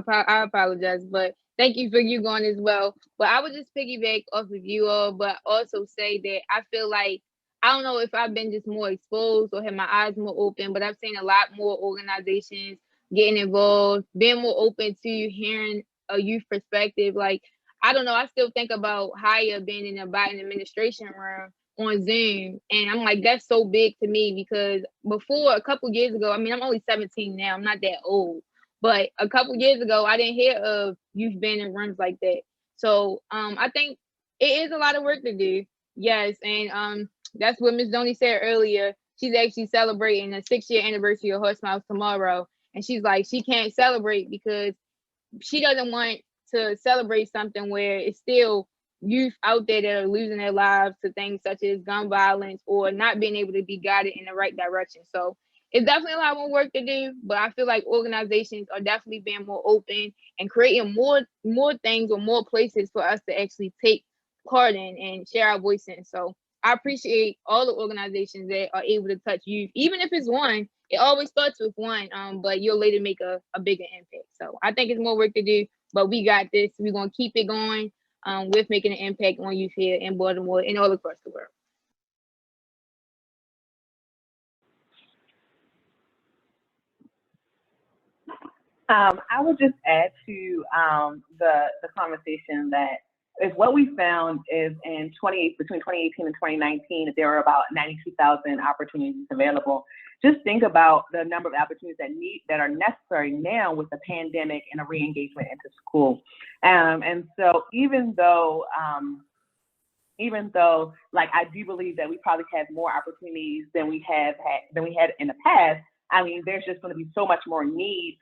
I apologize, but thank you for you going as well. But I would just piggyback off of you all, but also say that I feel like, I don't know if I've been just more exposed or have my eyes more open, but I've seen a lot more organizations getting involved, being more open to hearing a youth perspective. Like, I don't know, I still think about Haya being in the Biden administration room on Zoom, and I'm like, that's so big to me, because before, a couple years ago, I mean, I'm only 17 now, I'm not that old, but a couple years ago, I didn't hear of youth being in rooms like that. So I think it is a lot of work to do. Yes, and that's what Ms. Donnie said earlier. She's actually celebrating the 6-year anniversary of HeartSmiles tomorrow, and she's like, she can't celebrate because she doesn't want to celebrate something where it's still youth out there that are losing their lives to things such as gun violence or not being able to be guided in the right direction. So it's definitely a lot more work to do, but I feel like organizations are definitely being more open and creating more things or more places for us to actually take part in and share our voice in. So I appreciate all the organizations that are able to touch youth, even if it's one. It always starts with one, but you'll later make a bigger impact. So I think it's more work to do, but we got this. We're going to keep it going with making an impact on youth here in Baltimore and all across the world.
I would just add to the conversation that is what we found is between 2018 and 2019, there were about 92,000 opportunities available. Just think about the number of opportunities that are necessary now with the pandemic and a re-engagement into school. And so even though like I do believe that we probably have more opportunities than we had in the past, I mean, there's just going to be so much more need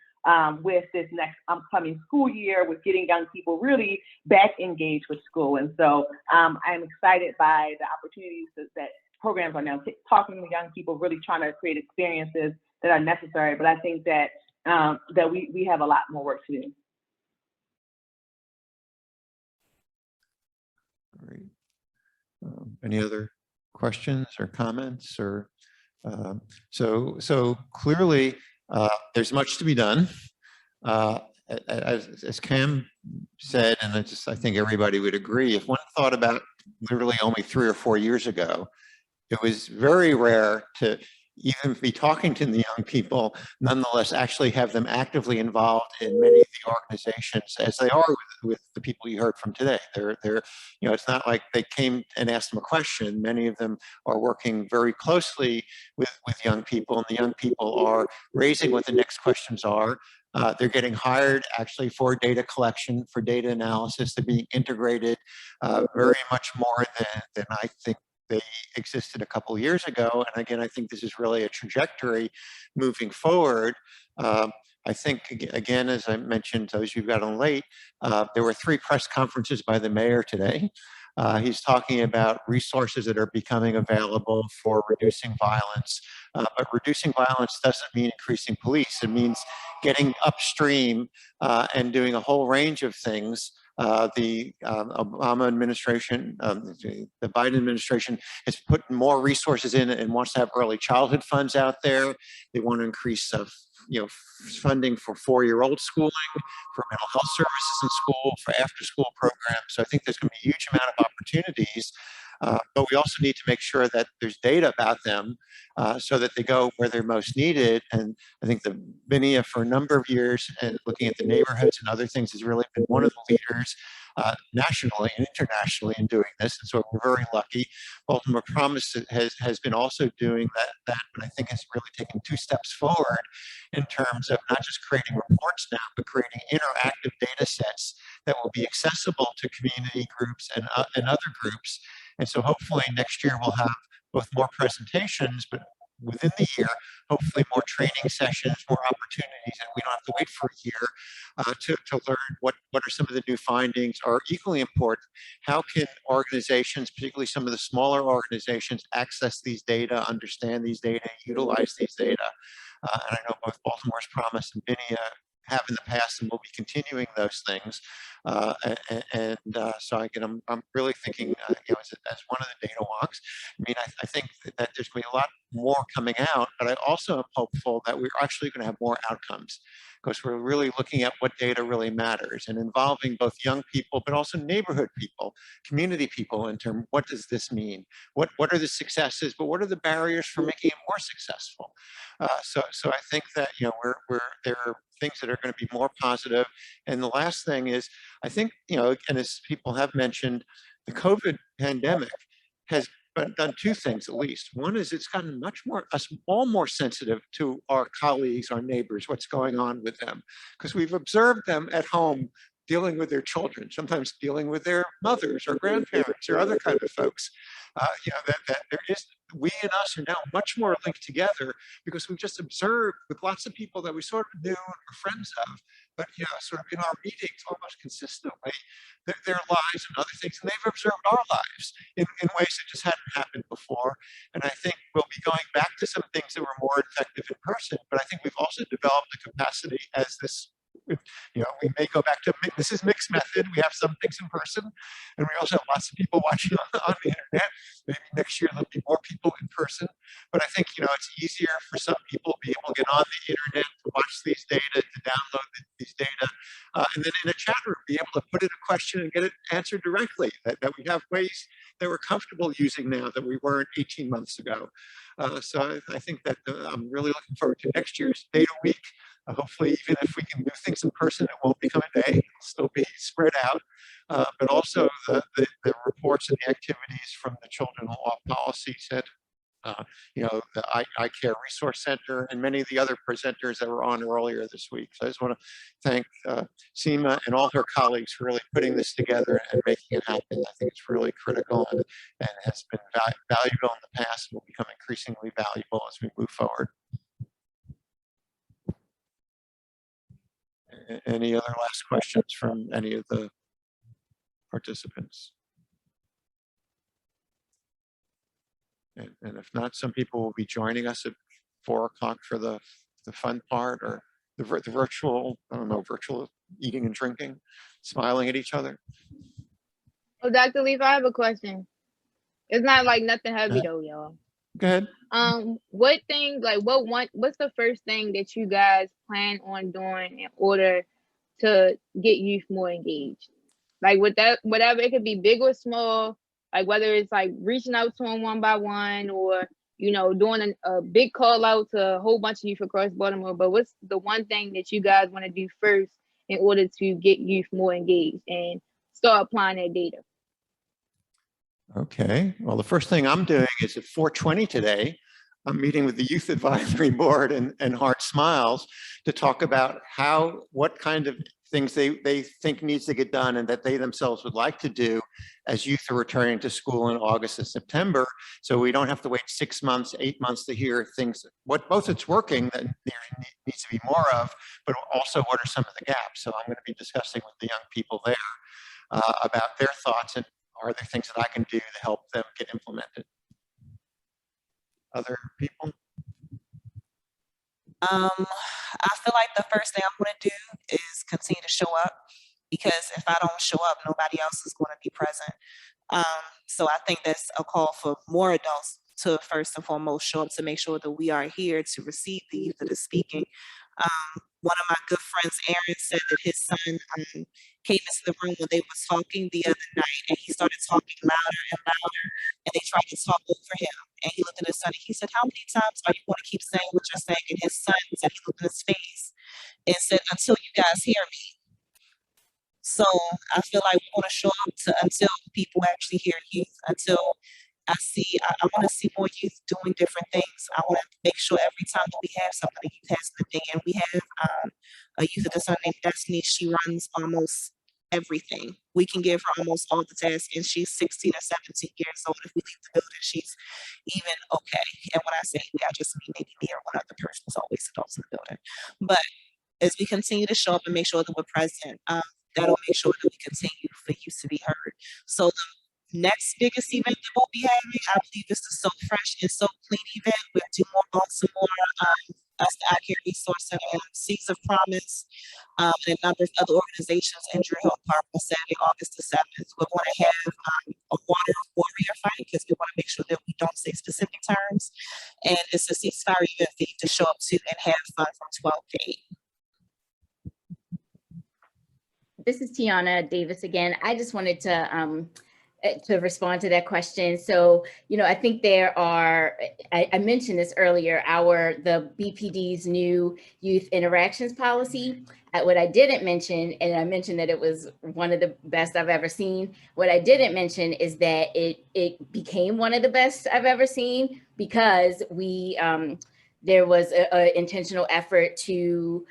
with this next upcoming school year, with getting young people really back engaged with school. And so I'm excited by the opportunities that programs are now talking to young people, really trying to create experiences that are necessary. But I think that that we have a lot more work to do.
Great. Any other questions or comments? Or so clearly there's much to be done. As Cam said, and I think everybody would agree, if one thought about literally only 3 or 4 years ago, it was very rare to even be talking to the young people, nonetheless actually have them actively involved in many of the organizations as they are with the people you heard from today. They're you know, it's not like they came and asked them a question. Many of them are working very closely with young people, and the young people are raising what the next questions are. They're getting hired actually for data collection, for data analysis. They're being integrated very much more than I think they existed a couple of years ago. And again, I think this is really a trajectory moving forward. I think, again, as I mentioned, those who got on late, there were 3 press conferences by the mayor today. He's talking about resources that are becoming available for reducing violence. But reducing violence doesn't mean increasing police. It means getting upstream and doing a whole range of things The Obama administration, the Biden administration has put more resources in and wants to have early childhood funds out there. They want to increase funding for 4-year-old schooling, for mental health services in school, for after-school programs. So I think there's going to be a huge amount of opportunities, but we also need to make sure that there's data about them so that they go where they're most needed. And I think the BPD for a number of years and looking at the neighborhoods and other things has really been one of the leaders nationally and internationally in doing this. And so we're very lucky. Baltimore Promise has been also doing that, but I think has really taken 2 steps forward in terms of not just creating reports now, but creating interactive data sets that will be accessible to community groups and other groups. And so hopefully next year we'll have both more presentations, but within the year, hopefully more training sessions, more opportunities, and we don't have to wait for a year to learn what are some of the new findings. Are equally important, how can organizations, particularly some of the smaller organizations, access these data, understand these data, utilize these data? And I know both Baltimore's Promise and BPD have in the past, and we'll be continuing those things. So again, I'm really thinking, as one of the data wonks, I mean, I think that there's going to be a lot more coming out, but I also am hopeful that we're actually going to have more outcomes, because we're really looking at what data really matters and involving both young people, but also neighborhood people, community people in terms of what does this mean? What are the successes, but what are the barriers for making it more successful? So I think that, there are things that are going to be more positive. And the last thing is, I think, and as people have mentioned, the COVID pandemic has done 2 things at least. One is it's gotten us all more sensitive to our colleagues, our neighbors, what's going on with them, because we've observed them at home dealing with their children, sometimes dealing with their mothers or grandparents or other kind of folks. That there is, we and us are now much more linked together because we've just observed with lots of people that we sort of knew and were friends of, but sort of in our meetings almost consistently, their lives and other things, and they've observed our lives in ways that just hadn't happened before. And I think we'll be going back to some things that were more effective in person, but I think we've also developed the capacity as this, we may go back to, this is mixed method. We have some things in person, and we also have lots of people watching on the internet. Maybe next year there'll be more people in person, but I think, it's easier for some people to be able to get on the internet, to watch these data, to download these data, and then in a chat room, be able to put in a question and get it answered directly, that we have ways that we're comfortable using now that we weren't 18 months ago. So I think that I'm really looking forward to next year's Data Week. Hopefully, even if we can do things in person, it won't become a day, it'll still be spread out. But also the reports and the activities from the Children Law Policy Set, the iCARRe Resource Center, and many of the other presenters that were on earlier this week. So I just want to thank Seema and all her colleagues for really putting this together and making it happen. I think it's really critical and has been valuable in the past and will become increasingly valuable as we move forward. Any other last questions from any of the participants? And if not, some people will be joining us at 4 o'clock for the fun part, or the virtual, I don't know, virtual eating and drinking, smiling at each other.
Oh, Dr. Leaf, I have a question. It's not like nothing heavy though, y'all.
Go ahead.
What's the first thing that you guys plan on doing in order to get youth more engaged? Like with that, whatever, it could be big or small, like whether it's like reaching out to them one by one, or doing a big call out to a whole bunch of youth across Baltimore. But what's the one thing that you guys want to do first in order to get youth more engaged and start applying that data?
Okay, well, the first thing I'm doing is at 4:20 today, I'm meeting with the Youth Advisory Board and HeartSmiles to talk about what kind of things they think needs to get done and that they themselves would like to do as youth are returning to school in August and September. So we don't have to wait 6 months, 8 months to hear things, both it's working that there needs to be more of, but also what are some of the gaps. So I'm going to be discussing with the young people there about their thoughts and are there things that I can do to help them get implemented? Other people?
I feel like the first thing I'm going to do is continue to show up. because if I don't show up, nobody else is going to be present. So I think that's a call for more adults to first and foremost show up to make sure that we are here to receive the youth that is speaking. One of my good friends, Aaron, said that his son came into the room when they was talking the other night, and he started talking louder and louder, and they tried to talk over him. And he looked at his son and he said, "How many times are you going to keep saying what you're saying?" And his son said, he looked in his face and said, "Until you guys hear me." So I feel like we want to show up to until people actually hear youth, until I want to see more youth doing different things. I want to make sure every time that we have somebody, youth has the thing. And we have a youth assistant named Destiny. She runs almost everything. We can give her almost all the tasks, and she's 16 or 17 years old. If we leave the building, she's even okay. And when I say we, I just mean maybe me or one other person. There's always adults in the building. But as we continue to show up and make sure that we're present, that'll make sure that we continue for youth to be heard. So the next biggest event that we'll be having, I believe, is the So Fresh and So Clean event with more Baltimore, us, the iCARRE Resource Center, and Seeds of Promise, and a number of other organizations in Drew Hill Park on Saturday, August the 7th. We're going to have a water warrior fight because we want to make sure that we don't say specific terms. And it's a ceasefire event for you to show up to and have fun from 12 to 8.
This is Tiana Davis again. I just wanted to respond to that question. So, I think there are, I mentioned this earlier, the BPD's new youth interactions policy. What I didn't mention, and I mentioned that it was one of the best I've ever seen. What I didn't mention is that it became one of the best I've ever seen because there was an intentional effort to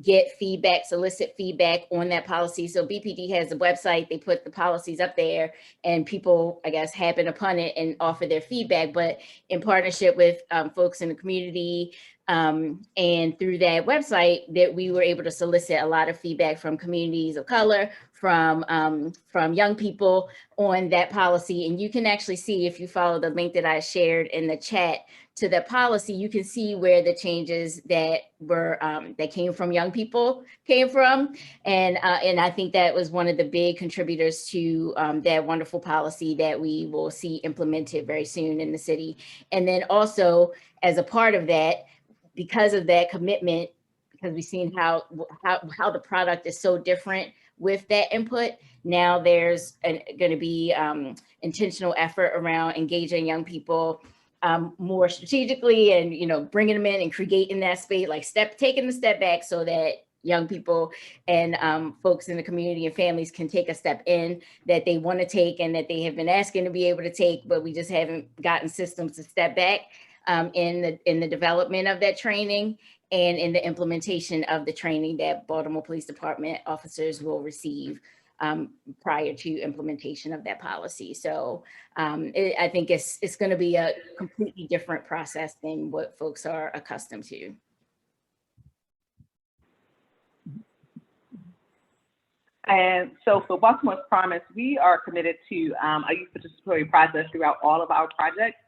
get feedback, solicit feedback on that policy. So BPD has a website, they put the policies up there and people, I guess, happen upon it and offer their feedback, but in partnership with folks in the community and through that website that we were able to solicit a lot of feedback from communities of color, from young people on that policy. And you can actually see, if you follow the link that I shared in the chat to the policy, you can see where the changes that were that came from young people came from. And I think that was one of the big contributors to that wonderful policy that we will see implemented very soon in the city. And then also, as a part of that, because of that commitment, because we've seen how the product is so different with that input, now there's going to be intentional effort around engaging young people more strategically and, bringing them in and creating that space, like taking the step back so that young people and folks in the community and families can take a step in that they want to take and that they have been asking to be able to take, but we just haven't gotten systems to step back in the development of that training and in the implementation of the training that Baltimore Police Department officers will receive prior to implementation of that policy. So I think it's going to be a completely different process than what folks are accustomed to.
And so for Baltimore's Promise, we are committed to a youth participatory process throughout all of our projects,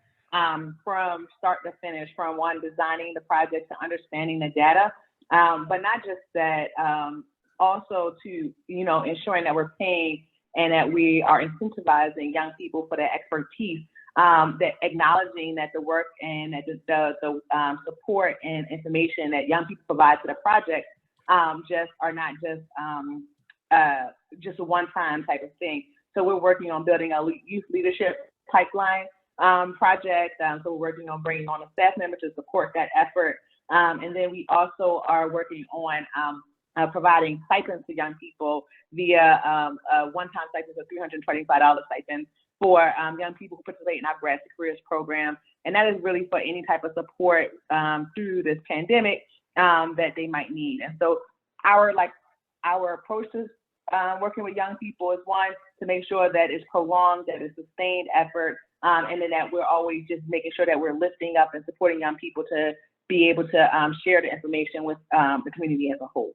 from start to finish, from designing the project to understanding the data, but not just that, also to, ensuring that we're paying and that we are incentivizing young people for their expertise, that acknowledging that the work and that the support and information that young people provide to the project are not just a one-time type of thing. So we're working on building a youth leadership pipeline project. So we're working on bringing on a staff member to support that effort. And then we also are working on providing stipends to young people via a one-time stipend of $325 stipend for young people who participate in our Grad to Careers program. And that is really for any type of support through this pandemic that they might need. And so our approach to working with young people is, one, to make sure that it's prolonged, that it's sustained effort, and then that we're always just making sure that we're lifting up and supporting young people to be able to share the information with the community as a whole.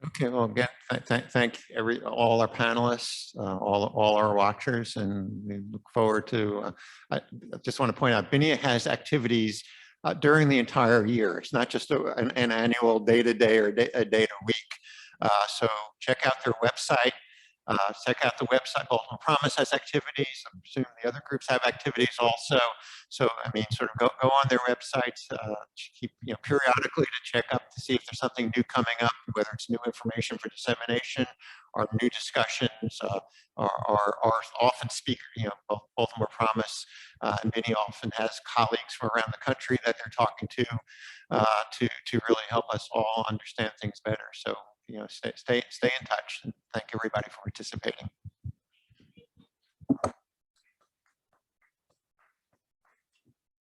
Okay, well, again, thank all our panelists, all our watchers, and we look forward to. I just want to point out, BINIA has activities during the entire year. It's not just an annual day-to-day or a day-to-week. So check out their website. Check out the website. Baltimore Promise has activities. I'm assuming the other groups have activities also. So, I mean, sort of go on their websites, keep, periodically to check up to see if there's something new coming up, whether it's new information for dissemination or new discussions, or often speak, Baltimore Promise and Vinny often has colleagues from around the country that they're talking to really help us all understand things better. So, stay in touch, and thank everybody for participating.